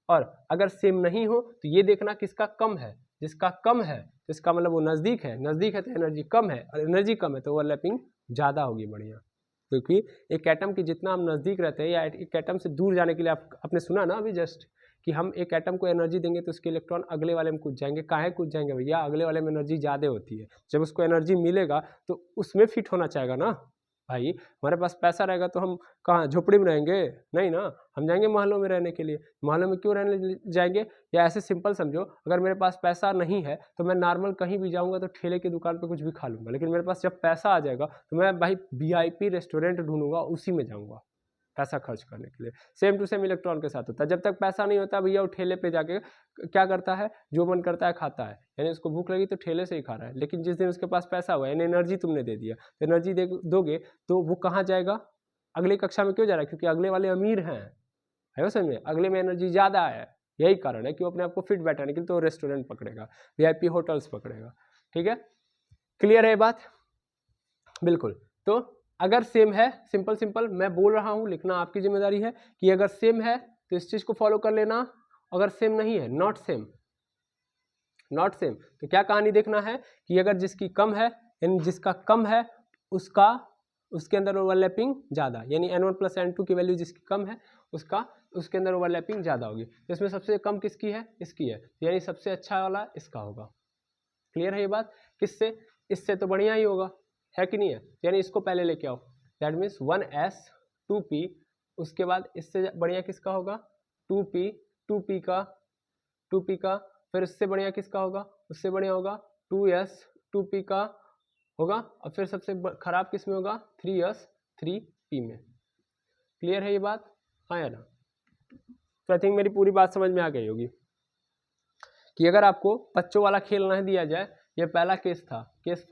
और अगर सेम नहीं हो तो ये देखना किसका कम है, जिसका कम है तो इसका मतलब वो नज़दीक है तो एनर्जी कम है, और एनर्जी कम है तो ओवरलैपिंग ज़्यादा होगी। बढ़िया, क्योंकि एक एटम की जितना हम नज़दीक रहते हैं या एक एटम से दूर जाने के लिए आपने सुना ना अभी जस्ट कि हम एक एटम को एनर्जी देंगे तो उसके इलेक्ट्रॉन अगले वाले में कूद जाएंगे। काहे कूद जाएंगे भैया? अगले वाले में एनर्जी ज़्यादा होती है। जब उसको एनर्जी मिलेगा तो उसमें फिट होना चाहेगा ना भाई। हमारे पास पैसा रहेगा तो हम कहाँ झोपड़ी में रहेंगे? नहीं ना, हम जाएंगे महलों में रहने के लिए। महलों में क्यों रहने जाएंगे? या ऐसे सिंपल समझो, अगर मेरे पास पैसा नहीं है तो मैं नॉर्मल कहीं भी जाऊंगा तो ठेले की दुकान पे कुछ भी खा लूंगा, लेकिन मेरे पास जब पैसा आ जाएगा तो मैं भाई VIP रेस्टोरेंट ढूंढूंगा, उसी में जाऊंगा पैसा खर्च करने के लिए। सेम टू सेम इलेक्ट्रॉन के साथ होता है। जब तक पैसा नहीं होता भैया वो ठेले पे जाके क्या करता है? जो मन करता है खाता है, यानी उसको भूख लगी तो ठेले से ही खा रहा है। लेकिन जिस दिन उसके पास पैसा हुआ, यानी एनर्जी तुमने दे दिया, तो एनर्जी दोगे तो वो कहाँ जाएगा? अगली कक्षा में क्यों जा रहा है? क्योंकि अगले वाले अमीर हैं, है वो समझ में? अगले में एनर्जी ज़्यादा है, यही कारण है कि वो अपने आप को फिट बैठाने के लिए तो रेस्टोरेंट पकड़ेगा, VIP होटल्स पकड़ेगा। ठीक है, क्लियर है बात? बिल्कुल। तो अगर सेम है, सिंपल मैं बोल रहा हूँ, लिखना आपकी जिम्मेदारी है कि अगर सेम है तो इस चीज को फॉलो कर लेना, अगर सेम नहीं है नॉट सेम तो क्या कहानी देखना है कि अगर जिसकी कम है यानी जिसका कम है उसके अंदर ओवरलैपिंग ज़्यादा, यानी N1 + N2 की वैल्यू जिसकी कम है उसके अंदर ओवरलैपिंग ज़्यादा होगी। तो इसमें सबसे कम किसकी है? इसकी है, यानी सबसे अच्छा वाला इसका होगा। क्लियर है ये बात? किससे? इससे तो बढ़िया ही होगा, है कि नहीं है? यानी इसको पहले लेके आओ, दैट मीन्स 1s 2p, उसके बाद इससे बढ़िया किसका होगा? 2p का, फिर इससे बढ़िया किसका होगा? उससे बढ़िया होगा 2s 2p का होगा, और फिर सबसे खराब किस में होगा? 3s 3p में। क्लियर है ये बात? हाँ या ना? तो आई थिंक मेरी पूरी बात समझ में आ गई होगी कि अगर आपको बच्चों वाला खेल नहीं दिया जाए, ये पहला केस था, केस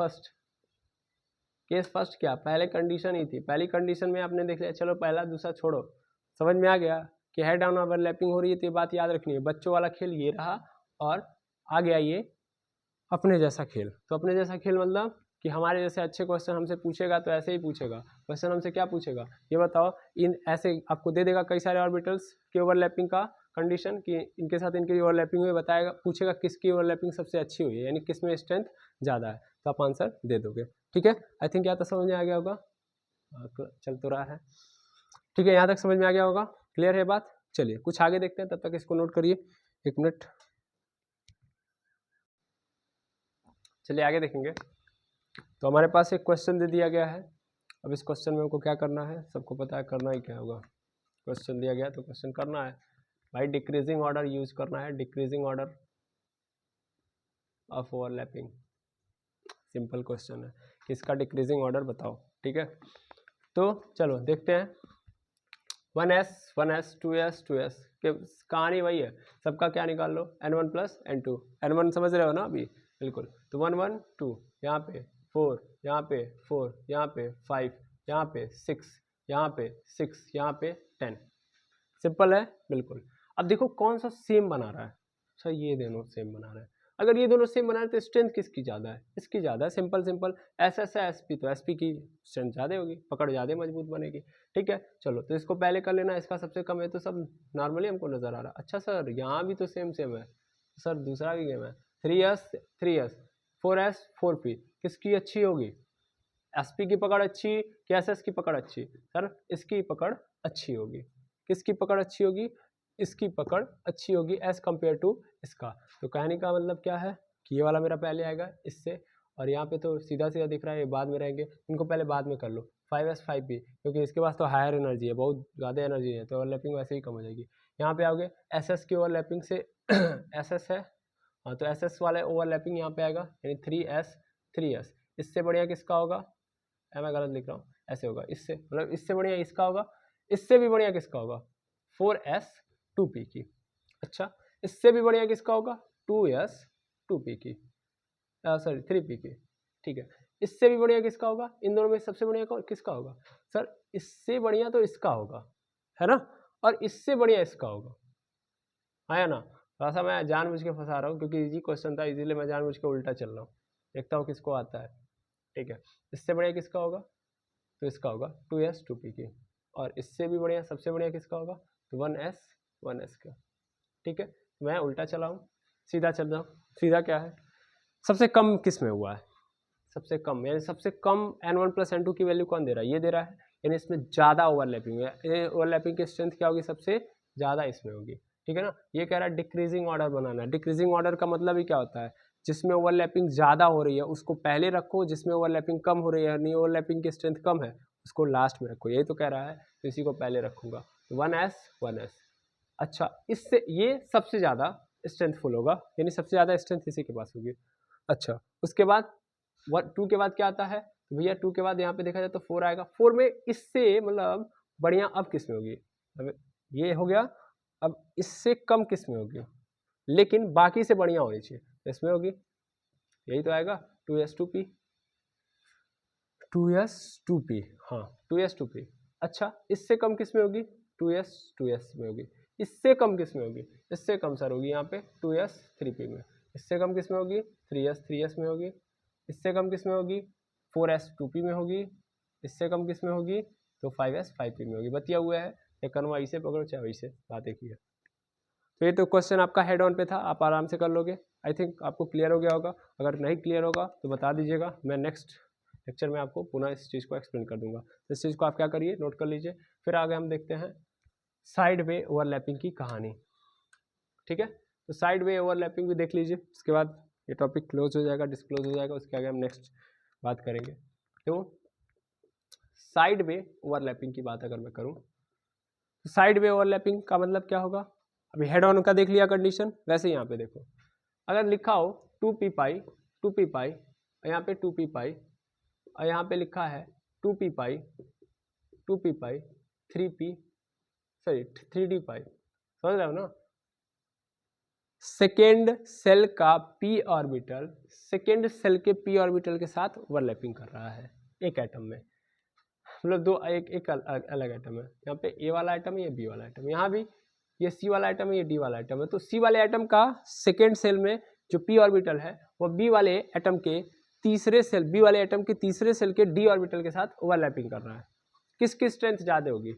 फर्स्ट क्या? पहले कंडीशन ही थी, पहली कंडीशन में आपने देख लिया, चलो पहला दूसरा छोड़ो, समझ में आ गया कि हेड डाउन ओवरलैपिंग हो रही है, तो ये बात याद रखनी है। बच्चों वाला खेल ये रहा, और आ गया ये अपने जैसा खेल। तो अपने जैसा खेल मतलब कि हमारे जैसे अच्छे क्वेश्चन हमसे पूछेगा तो ऐसे ही पूछेगा। क्वेश्चन हमसे क्या पूछेगा ये बताओ, इन ऐसे आपको दे देगा कई सारे ऑर्बिटल्स की ओवरलैपिंग का कंडीशन कि इनके साथ इनकी ओवरलैपिंग हुई, बताएगा, पूछेगा किसकी ओवरलैपिंग सबसे अच्छी हुई है, यानी किस में स्ट्रेंथ ज़्यादा है, तो आप आंसर दे दोगे। ठीक है, आई थिंक यहाँ तक समझ में आ गया होगा, चल तो रहा है। ठीक है, यहाँ तक समझ में आ गया होगा, क्लियर है बात? चलिए कुछ आगे देखते हैं, तब तक इसको नोट करिए, 1 मिनट। चलिए आगे देखेंगे। तो हमारे पास एक क्वेश्चन दे दिया गया है। अब इस क्वेश्चन में हमको क्या करना है, सबको पता है करना ही क्या होगा। क्वेश्चन दिया गया तो क्वेश्चन करना है भाई, डिक्रीजिंग ऑर्डर यूज करना है, decreasing order of overlapping. Simple question है कि इसका डिक्रीजिंग ऑर्डर बताओ। ठीक है, तो चलो देखते हैं। 1s 1s 2s 2s के कहानी वही है, सबका क्या निकाल लो? N1 + N2। N1 समझ रहे हो ना अभी? बिल्कुल। तो 1 1 2, यहाँ पे 4, यहाँ पे 4, यहाँ पे 5, यहाँ पे 6, यहाँ पे 6, यहाँ पे 10। सिंपल है बिल्कुल। अब देखो कौन सा सेम बना रहा है। अच्छा, ये दोनों सेम बना रहा है। अगर ये दोनों सेम बना रहे तो स्ट्रेंथ किसकी ज़्यादा है? इसकी ज़्यादा है। सिंपल SS है SP, तो SP की स्ट्रेंथ ज़्यादा होगी, पकड़ ज़्यादा मजबूत बनेगी। ठीक है, चलो तो इसको पहले कर लेना, इसका सबसे कम है तो सब नॉर्मली हमको नज़र आ रहा है। अच्छा सर, यहाँ भी तो सेम है सर, दूसरा भी गेम है। 3s 3s 4s 4p, किसकी अच्छी होगी? SP की पकड़ अच्छी कि SS की पकड़ अच्छी? सर इसकी पकड़ अच्छी होगी। किसकी पकड़ अच्छी होगी? इसकी पकड़ अच्छी होगी एज कम्पेयर टू इसका। तो कहने का मतलब क्या है कि ये वाला मेरा पहले आएगा इससे, और यहाँ पे तो सीधा सीधा दिख रहा है, ये बाद में रहेंगे, इनको पहले बाद में कर लो। 5s 5p, क्योंकि इसके पास तो हायर एनर्जी है, बहुत ज़्यादा एनर्जी है, तो ओवरलैपिंग वैसे ही कम हो जाएगी। यहाँ पे आओगे SS की ओवरलैपिंग से SS है, हाँ तो SS वाला ओवरलैपिंग यहाँ पे आएगा, यानी 3s 3s। इससे बढ़िया किसका होगा? मैं गलत लिख रहा हूँ, ऐसे होगा, इससे मतलब इससे बढ़िया इसका होगा, इससे भी बढ़िया किसका होगा? 4s 2p की। अच्छा, इससे भी बढ़िया किसका होगा? 2s 2p की, सॉरी 3p की। ठीक है, इससे भी बढ़िया किसका होगा? इन दोनों में सबसे बढ़िया किसका होगा? सर इससे बढ़िया तो इसका होगा, है ना, और इससे बढ़िया इसका होगा, है ना। थोड़ा सा मैं जानबूझ के फंसा रहा हूँ क्योंकि इजी क्वेश्चन था, इसीलिए मैं जानबूझ के उल्टा चल रहा हूँ, देखता हूँ किसको आता है। ठीक है, इससे बढ़िया किसका होगा? तो इसका होगा 2s 2p की, और इससे भी बढ़िया सबसे बढ़िया किसका होगा? तो 1s का। ठीक है, मैं उल्टा चला हूँ, सीधा चल रहा हूँ। सीधा क्या है? सबसे कम किस में हुआ है, सबसे कम, यानी सबसे कम N1 + N2 की वैल्यू कौन दे रहा है, ये दे रहा है, यानी इसमें ज़्यादा ओवरलैपिंग है, ओवरलैपिंग की स्ट्रेंथ क्या होगी, सबसे ज़्यादा इसमें होगी, ठीक है ना। ये कह रहा है डिक्रीजिंग ऑर्डर बनाना है, डिक्रीजिंग ऑर्डर का मतलब ही क्या होता है, जिसमें ओवरलैपिंग ज़्यादा हो रही है उसको पहले रखो, जिसमें ओवरलैपिंग कम हो रही है यानी ओवरलैपिंग की स्ट्रेंथ कम है उसको लास्ट में रखो, यही तो कह रहा है, तो इसी को पहले रखूंगा, 1s। अच्छा, इससे ये सबसे ज़्यादा स्ट्रेंथफुल होगा, यानी सबसे ज़्यादा स्ट्रेंथ इसी के पास होगी। अच्छा, उसके बाद 2 के बाद क्या आता है, तो भैया 2 के बाद यहाँ पे देखा जाए तो 4 आएगा, 4 में इससे मतलब बढ़िया अब किस में होगी, अब ये हो गया, अब इससे कम किस में होगी, लेकिन बाकी से बढ़िया होनी चाहिए, तो इसमें होगी, यही तो आएगा 2s2p, 2s2p, हाँ 2s2p। अच्छा, इससे कम किस में होगी, 2s में होगी, इससे कम किस में होगी, इससे कम सर होगी यहाँ पे 2s3p में, इससे कम किस में होगी 3s में होगी, इससे कम किस में होगी 4s2p में होगी, इससे कम किस में होगी तो 5s5p में होगी। बतिया हुआ है, या कन्वा इसे पकड़ो चाहे वैसे, बात एक ही है। तो ये तो क्वेश्चन आपका हेड ऑन पे था, आप आराम से कर लोगे, आई थिंक आपको क्लियर हो गया होगा, अगर नहीं क्लियर होगा तो बता दीजिएगा, मैं नेक्स्ट लेक्चर में आपको पुनः इस चीज़ को एक्सप्लेन कर दूंगा। तो इस चीज़ को आप क्या करिए, नोट कर लीजिए। फिर आगे हम देखते हैं साइड वे ओवरलैपिंग की कहानी, ठीक है। तो साइड वे ओवरलैपिंग भी देख लीजिए, उसके बाद ये टॉपिक क्लोज हो जाएगा, डिस्क्लोज हो जाएगा, उसके आगे हम नेक्स्ट बात करेंगे। तो साइड वे ओवरलैपिंग की बात अगर मैं करूँ तो साइड वे ओवरलैपिंग का मतलब क्या होगा, अभी हेड ऑन का देख लिया कंडीशन, वैसे यहाँ पे देखो, अगर लिखा हो 2p पाई, 2p पाई, यहाँ पे 2p पाई, और यहाँ पे लिखा है 2p पाई, 2p पाई, 3p, सॉरी 3d पाई, समझ रहे हो ना। सेकेंड सेल का p ऑर्बिटल सेकेंड सेल के p ऑर्बिटल के साथ ओवरलैपिंग कर रहा है एक एटम में, मतलब दो एक अलग एटम है, यहाँ पे ए वाला आइटम है, ये बी वाला आइटम है, यहाँ भी ये सी वाला आइटम है, ये डी वाला आइटम है। तो सी वाले आइटम का सेकेंड सेल में जो पी ऑर्बिटल है वो बी वाले एटम के तीसरे सेल, बी वाले एटम के तीसरे सेल के डी ऑर्बिटल के साथ ओवरलैपिंग कर रहा है। किसकी स्ट्रेंथ ज़्यादा होगी,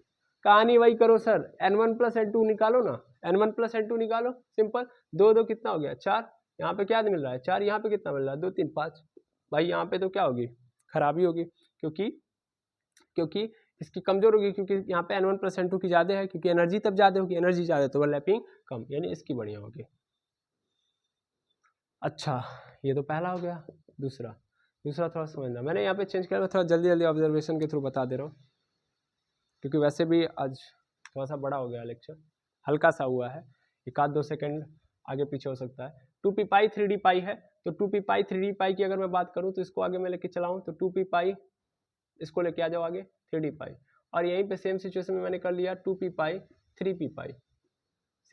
कहानी वही करो सर, N1 + N2 निकालो ना, N1 + N2 निकालो, सिंपल, 2 2 कितना हो गया 4, यहाँ पे क्या मिल रहा है 4, यहाँ पे कितना मिल रहा है 2 3 5, भाई यहाँ पे तो क्या होगी, खराबी होगी, क्योंकि इसकी कमजोर होगी, क्योंकि यहाँ पे N1 + N2 की ज़्यादा है, क्योंकि एनर्जी तब ज़्यादा होगी, एनर्जी ज़्यादा तो ओवरलैपिंग कम, यानी इसकी बढ़िया होगी। अच्छा, ये तो पहला हो गया, दूसरा थोड़ा समझना, मैंने यहाँ पे चेंज किया, थोड़ा जल्दी जल्दी ऑब्जर्वेशन के थ्रू बता दे रहा हूँ, क्योंकि वैसे भी आज थोड़ा सा बड़ा हो गया लेक्चर, हल्का सा हुआ है, 1-2 सेकेंड आगे पीछे हो सकता है। 2p पाई 3d पाई है, तो 2p पाई 3d पाई की अगर मैं बात करूँ तो इसको आगे मैं लेके चलाऊँ तो 2p पाई, इसको लेके आ जाओ आगे 3d पाई, और यहीं पे सेम सिचुएशन में मैंने कर लिया 2p पाई 3p पाई,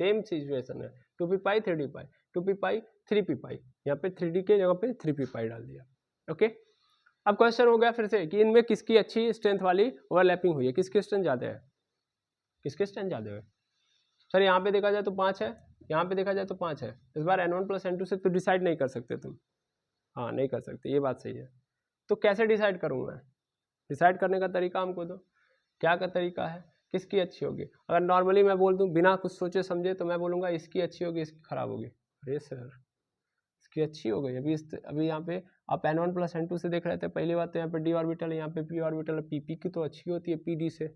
सेम सिचुएशन है 2p पाई 3d पाई, 2p पाई 3p पाई, यहाँ पे 3d के जगह पे 3p पाई डाल दिया। ओके, अब क्वेश्चन हो गया फिर से कि इनमें किसकी अच्छी स्ट्रेंथ वाली ओवरलैपिंग हुई है, किसकी स्ट्रेंथ ज़्यादा है, किसकी स्ट्रेंथ ज़्यादा है सर, यहाँ पे देखा जाए तो 5 है, यहाँ पे देखा जाए तो 5 है, इस बार N1 + N2 से तो डिसाइड नहीं कर सकते तुम, हाँ नहीं कर सकते, ये बात सही है। तो कैसे डिसाइड करूँ मैं, डिसाइड करने का तरीका हमको दो, क्या का तरीका है, किसकी अच्छी होगी। अगर नॉर्मली मैं बोल दूं बिना कुछ सोचे समझे तो मैं बोलूँगा इसकी अच्छी होगी, इसकी खराब होगी, अरे सर इसकी अच्छी हो गई, अभी यहाँ पे आप N1 + N2 से देख रहे थे, पहली बात तो यहाँ पे डी ऑर्बिटल है, यहाँ पे पी ऑर्बिटल है, पी की तो अच्छी होती है पी डी से।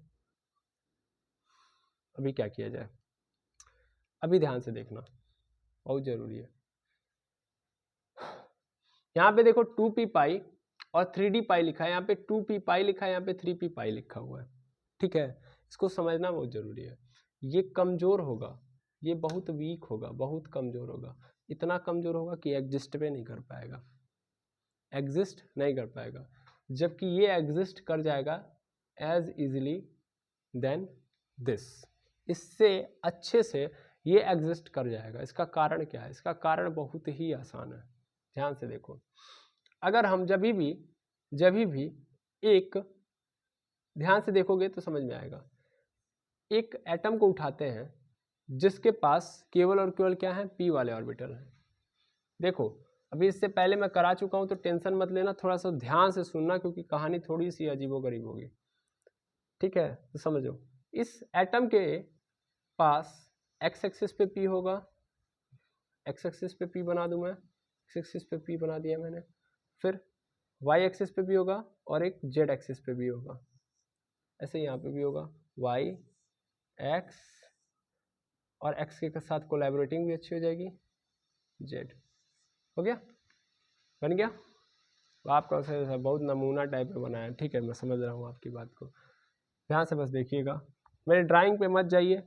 अभी क्या किया जाए, अभी ध्यान से देखना बहुत जरूरी है। यहाँ पे देखो 2p पाई और 3d पाई लिखा है, यहाँ पे 2p पाई लिखा है, यहाँ पे 3p पाई लिखा हुआ है, ठीक है, इसको समझना बहुत जरूरी है। ये कमजोर होगा, ये बहुत वीक होगा, बहुत कमजोर होगा, इतना कमजोर होगा कि एग्जिस्ट पे नहीं कर पाएगा, एग्जिस्ट नहीं कर पाएगा, जबकि ये एग्जिस्ट कर जाएगा एज इजिली देन दिस, इससे अच्छे से ये एग्जिस्ट कर जाएगा। इसका कारण क्या है, इसका कारण बहुत ही आसान है, ध्यान से देखो। अगर हम जब भी एक, ध्यान से देखोगे तो समझ में आएगा, एक एटम को उठाते हैं जिसके पास केवल और केवल क्या है, p वाले ऑर्बिटल हैं। देखो अभी इससे पहले मैं करा चुका हूं तो टेंशन मत लेना, थोड़ा सा ध्यान से सुनना क्योंकि कहानी थोड़ी सी अजीबोगरीब होगी, ठीक है। तो समझो, इस एटम के पास x एक्सिस पे p होगा, x एक्सिस पे p बना दूं मैं, एक्स एक्सिस पे पी बना दिया मैंने, फिर वाई एक्सिस पे भी होगा और एक जेड एक्सिस पे भी होगा, ऐसे यहाँ पे भी होगा वाई एक्स, और एक्स के साथ कोलैबोरेटिंग भी अच्छी हो जाएगी जेड। हो गया, बन गया। आपका बहुत नमूना टाइप में बनाया है, ठीक है, मैं समझ रहा हूँ आपकी बात को। ध्यान से बस देखिएगा, मेरी ड्राइंग पे मत जाइए,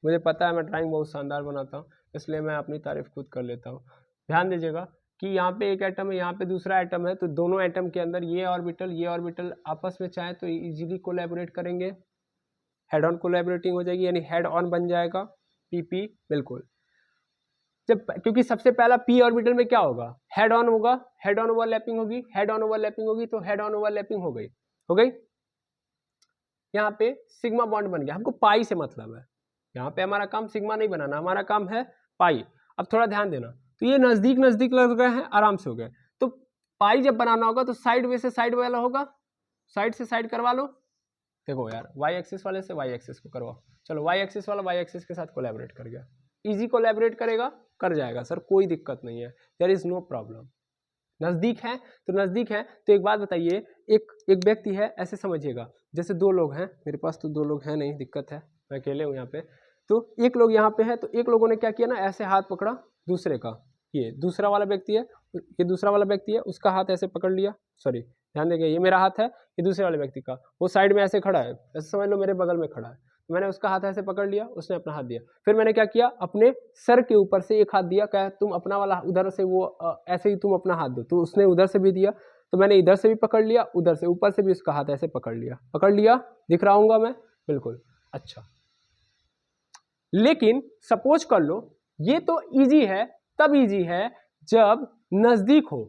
मुझे पता है मैं ड्राइंग बहुत शानदार बनाता हूँ, इसलिए मैं अपनी तारीफ खुद कर लेता हूँ। ध्यान दीजिएगा कि यहाँ पे एक एटम है, यहाँ पे दूसरा एटम है, तो दोनों एटम के अंदर ये ऑर्बिटल आपस में चाहे तो इजीली कोलैबोरेट करेंगे, हेड ऑन कोलैबोरेटिंग हो जाएगी, यानी हेड ऑन बन जाएगा पी, बिल्कुल। जब क्योंकि सबसे पहला पी ऑर्बिटल में क्या होगा, हेड ऑन होगा, हेड ऑन ओवरलैपिंग होगी, हेड ऑन ओवरलैपिंग होगी, तो हेड ऑन ओवरलैपिंग हो गई। यहाँ पे सिग्मा बॉन्ड बन गया, हमको पाई से मतलब है, यहाँ पे हमारा काम सिग्मा नहीं बनाना, हमारा काम है पाई। अब थोड़ा ध्यान देना, तो ये नजदीक नजदीक लग गए हैं, आराम से हो गए। तो पाई जब बनाना होगा तो साइड वे से साइड वाला होगा, साइड से साइड करवा लो। देखो यार, वाई एक्सिस वाले से वाई एक्सिस को करवाओ, चलो वाई एक्सिस वाला वाई एक्सिस के साथ कोलैबोरेट कर गया, इजी कोलैबोरेट करेगा, कर जाएगा सर, कोई दिक्कत नहीं है, देयर इज नो प्रॉब्लम। नजदीक है तो नजदीक है, तो एक बात बताइए, एक व्यक्ति है, ऐसे समझिएगा जैसे दो लोग हैं, मेरे पास तो दो लोग हैं नहीं, दिक्कत है, मैं अकेले हूँ यहाँ पे, तो एक लोग यहाँ पे है, तो एक लोगों ने क्या किया ना, ऐसे हाथ पकड़ा दूसरे का, ये दूसरा वाला व्यक्ति है, ये दूसरा वाला व्यक्ति है, उसका हाथ ऐसे पकड़ लिया, सॉरी ध्यान देंगे, ये मेरा हाथ है, ये दूसरे वाले व्यक्ति का, वो साइड में ऐसे खड़ा है, ऐसे समझ लो मेरे बगल में खड़ा है, मैंने उसका हाथ ऐसे पकड़ लिया, उसने अपना हाथ दिया, फिर मैंने क्या किया, अपने सर के ऊपर से एक हाथ दिया, क्या तुम अपना वाला उधर से, वो ऐसे ही तुम अपना हाथ दो, तो उसने उधर से भी दिया, तो मैंने इधर से भी पकड़ लिया, उधर से ऊपर से भी उसका हाथ ऐसे पकड़ लिया, दिख रहा हूँगा मैं, बिल्कुल। अच्छा, लेकिन सपोज कर लो, ये तो इजी है, तब इजी है जब नजदीक हो,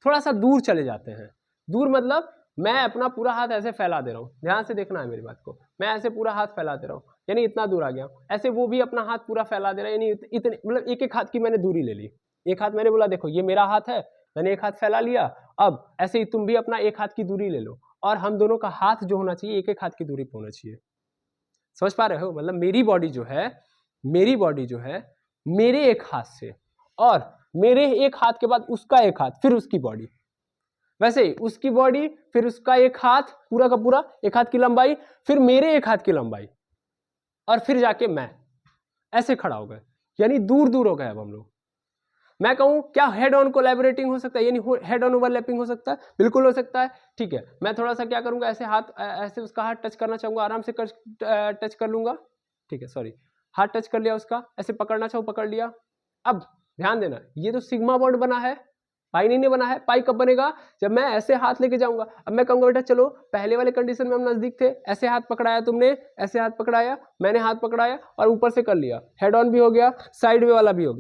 थोड़ा सा दूर चले जाते हैं, दूर मतलब मैं अपना पूरा हाथ ऐसे फैला दे रहा हूँ, ध्यान से देखना है मेरी बात को, मैं ऐसे पूरा हाथ फैला दे रहा हूँ, यानी इतना दूर आ गया, ऐसे वो भी अपना हाथ पूरा फैला दे रहा है, यानी इतने मतलब एक एक हाथ की मैंने दूरी ले ली, एक हाथ मैंने बोला देखो ये मेरा हाथ है, मैंने एक हाथ फैला लिया, अब ऐसे ही तुम भी अपना एक हाथ की दूरी ले लो, और हम दोनों का हाथ जो होना चाहिए एक एक हाथ की दूरी पे होना चाहिए। समझ पा रहे हो, मतलब मेरी बॉडी जो है मेरे एक हाथ से, और मेरे एक हाथ के बाद उसका एक हाथ, फिर उसकी बॉडी, वैसे ही उसकी बॉडी, फिर उसका एक हाथ पूरा का पूरा, एक हाथ की लंबाई, फिर मेरे एक हाथ की लंबाई, और फिर जाके मैं ऐसे खड़ा हो गए, यानी दूर दूर हो गए अब हम लोग। मैं कहूं क्या हेड ऑन कोलैबोरेटिंग हो सकता है, यानी हेड ऑन ओवरलैपिंग हो सकता है, बिल्कुल हो सकता है, ठीक है। मैं थोड़ा सा क्या करूंगा, ऐसे हाथ, ऐसे उसका हाथ टच करना चाहूंगा, आराम से टच कर लूंगा, ठीक है, सॉरी, हाथ टच कर लिया उसका, ऐसे पकड़ना चाहूँ पकड़ लिया। अब ध्यान देना, ये तो सिग्मा बॉन्ड बना है, पाई नहीं बना है, पाई कब बनेगा, जब मैं ऐसे हाथ लेके जाऊंगा। अब मैं कहूंगा बेटा चलो, पहले वाले कंडीशन में हम नजदीक थे, ऐसे हाथ पकड़ाया तुमने, ऐसे हाथ पकड़ाया, मैंने हाथ पकड़ाया और ऊपर से कर लिया, हेड ऑन भी हो गया, साइड वे वाला भी हो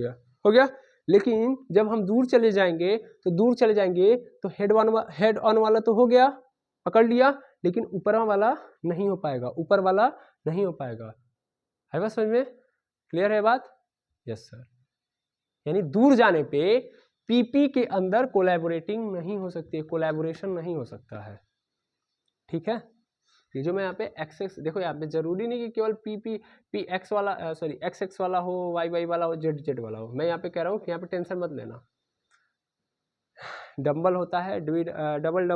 गया। लेकिन जब हम दूर चले जाएंगे तो हेड ऑन वाला तो हो गया, पकड़ लिया, लेकिन ऊपर वाला नहीं हो पाएगा, है बात समझ में, क्लियर है बात, यस सर। यानी दूर जाने पे पीपी के अंदर कोलैबोरेटिंग नहीं हो सकती है, कोलैबोरेशन नहीं हो सकता है, ठीक है। ये जो मैं यहाँ पे एक्स एक्स, देखो यहाँ पे जरूरी नहीं कि केवल पी एक्स वाला, सॉरी एक्स एक्स वाला हो, वाई वाई वाला हो, जेड जेड वाला हो, मैं यहाँ पे कह रहा हूँ कि यहाँ पे टेंशन मत लेना। डंबल होता है, डबल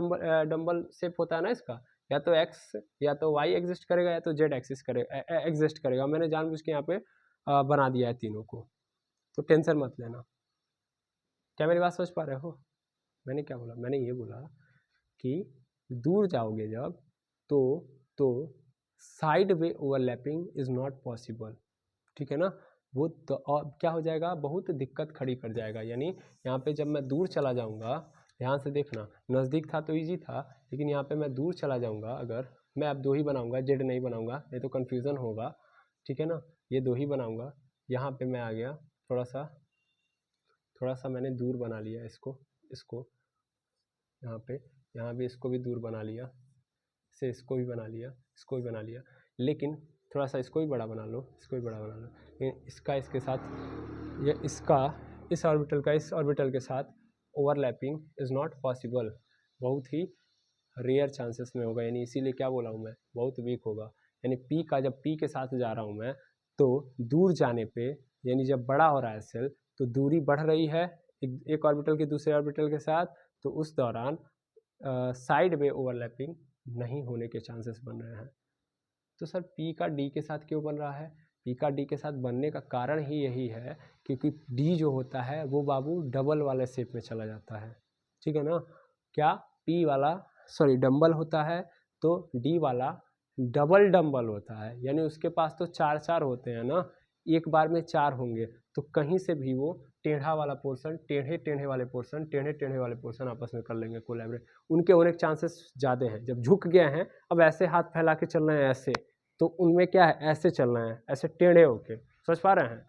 डंबल शेप होता है ना इसका, या तो एक्स या तो वाई एग्जिस्ट करेगा, या तो जेड एग्जिस्ट करेगा, मैंने जानबूझ के यहाँ पे बना दिया है तीनों को, तो टेंशन मत लेना। क्या मेरी बात समझ पा रहे हो, मैंने क्या बोला, मैंने ये बोला कि दूर जाओगे जब तो sideways overlapping is not possible, ठीक है ना, वो तो क्या हो जाएगा, बहुत दिक्कत खड़ी कर जाएगा। यानी यहाँ पे जब मैं दूर चला जाऊँगा, ध्यान से देखना, नज़दीक था तो इजी था, लेकिन यहाँ पे मैं दूर चला जाऊँगा, अगर मैं अब दो ही बनाऊँगा, जेड नहीं बनाऊँगा, नहीं तो कन्फ्यूज़न होगा, ठीक है ना, ये दो ही बनाऊँगा। यहाँ पे मैं आ गया, थोड़ा सा मैंने दूर बना लिया इसको यहाँ भी इसको भी दूर बना लिया, से इसको भी बना लिया, लेकिन थोड़ा सा इसको भी बड़ा बना लो, इसका इसके साथ, ये इसका इस ऑर्बिटल के साथ ओवरलैपिंग इज़ नॉट पॉसिबल, बहुत ही रेयर चांसेस में होगा, यानी इसीलिए क्या बोला हूँ मैं, बहुत वीक होगा। यानी पी का जब पी के साथ जा रहा हूँ मैं, तो दूर जाने पे, यानी जब बड़ा हो रहा है सेल, तो दूरी बढ़ रही है, एक ऑर्बिटल के दूसरे ऑर्बिटल के साथ, तो उस दौरान साइड में ओवरलैपिंग नहीं होने के चांसेस बन रहे हैं। तो सर पी का डी के साथ क्यों बन रहा है? पी का डी के साथ बनने का कारण ही यही है क्योंकि डी जो होता है वो बाबू डबल वाले शेप में चला जाता है, ठीक है ना। क्या पी वाला डंबल होता है, तो डी वाला डबल डंबल होता है, यानी उसके पास तो चार चार होते हैं ना, एक बार में चार होंगे, तो कहीं से भी वो टेढ़ा वाला पोर्शन, टेढ़े टेढ़े वाले पोर्शन, टेढ़े टेढ़े वाले पोर्शन आपस में कर लेंगे कोलैबोरेट, उनके होने के चांसेस ज़्यादा हैं। जब झुक गए हैं, अब ऐसे हाथ फैला के चल रहे हैं ऐसे, तो उनमें क्या है, ऐसे चल रहे हैं, ऐसे टेढ़े होके, समझ पा रहे हैं।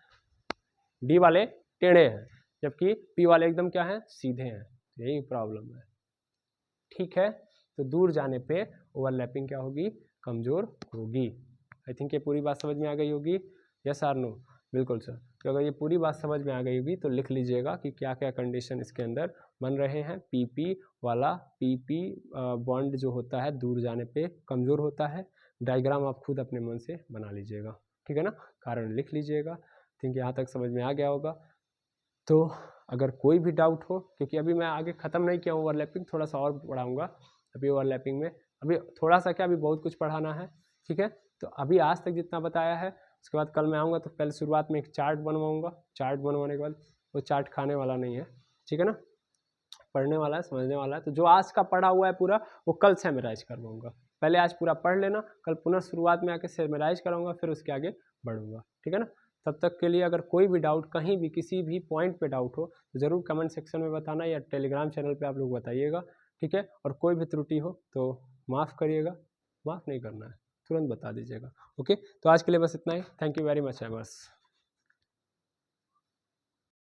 डी वाले टेढ़े हैं जबकि पी वाले एकदम क्या है, सीधे हैं, यही प्रॉब्लम है, ठीक है। तो दूर जाने पे ओवरलैपिंग क्या होगी, कमज़ोर होगी। आई थिंक ये पूरी बात समझ में आ गई होगी, यस आर नो? बिल्कुल सर। तो अगर ये पूरी बात समझ में आ गई होगी तो लिख लीजिएगा कि क्या क्या कंडीशन इसके अंदर बन रहे हैं। पीपी वाला, पीपी बॉन्ड जो होता है दूर जाने पे कमज़ोर होता है। डायग्राम आप खुद अपने मन से बना लीजिएगा, ठीक है ना, कारण लिख लीजिएगा। थिंक यहाँ तक समझ में आ गया होगा। तो अगर कोई भी डाउट हो, क्योंकि अभी मैं आगे ख़त्म नहीं किया हूँ ओवरलैपिंग, थोड़ा सा और पढ़ाऊँगा अभी ओवरलैपिंग में, अभी थोड़ा सा क्या, अभी बहुत कुछ पढ़ाना है, ठीक है। तो अभी आज तक जितना बताया है, उसके बाद कल मैं आऊँगा तो पहले शुरुआत में एक चार्ट बनवाऊँगा, चार्ट बनवाने के बाद वो चार्ट खाने वाला नहीं है, ठीक है ना, पढ़ने वाला है, समझने वाला है। तो जो आज का पढ़ा हुआ है पूरा, वो कल सेमराइज करवाऊँगा। पहले आज पूरा पढ़ लेना, कल पुनः शुरुआत में आके सेमराइज कराऊँगा, फिर उसके आगे बढ़ूँगा, ठीक है ना। तब तक के लिए अगर कोई भी डाउट, कहीं भी किसी भी पॉइंट पे डाउट हो तो ज़रूर कमेंट सेक्शन में बताना, या टेलीग्राम चैनल पे आप लोग बताइएगा, ठीक है। और कोई भी त्रुटि हो तो माफ़ करिएगा, माफ़ नहीं करना है, तुरंत बता दीजिएगा, ओके। तो आज के लिए बस इतना ही, thank you very much averse.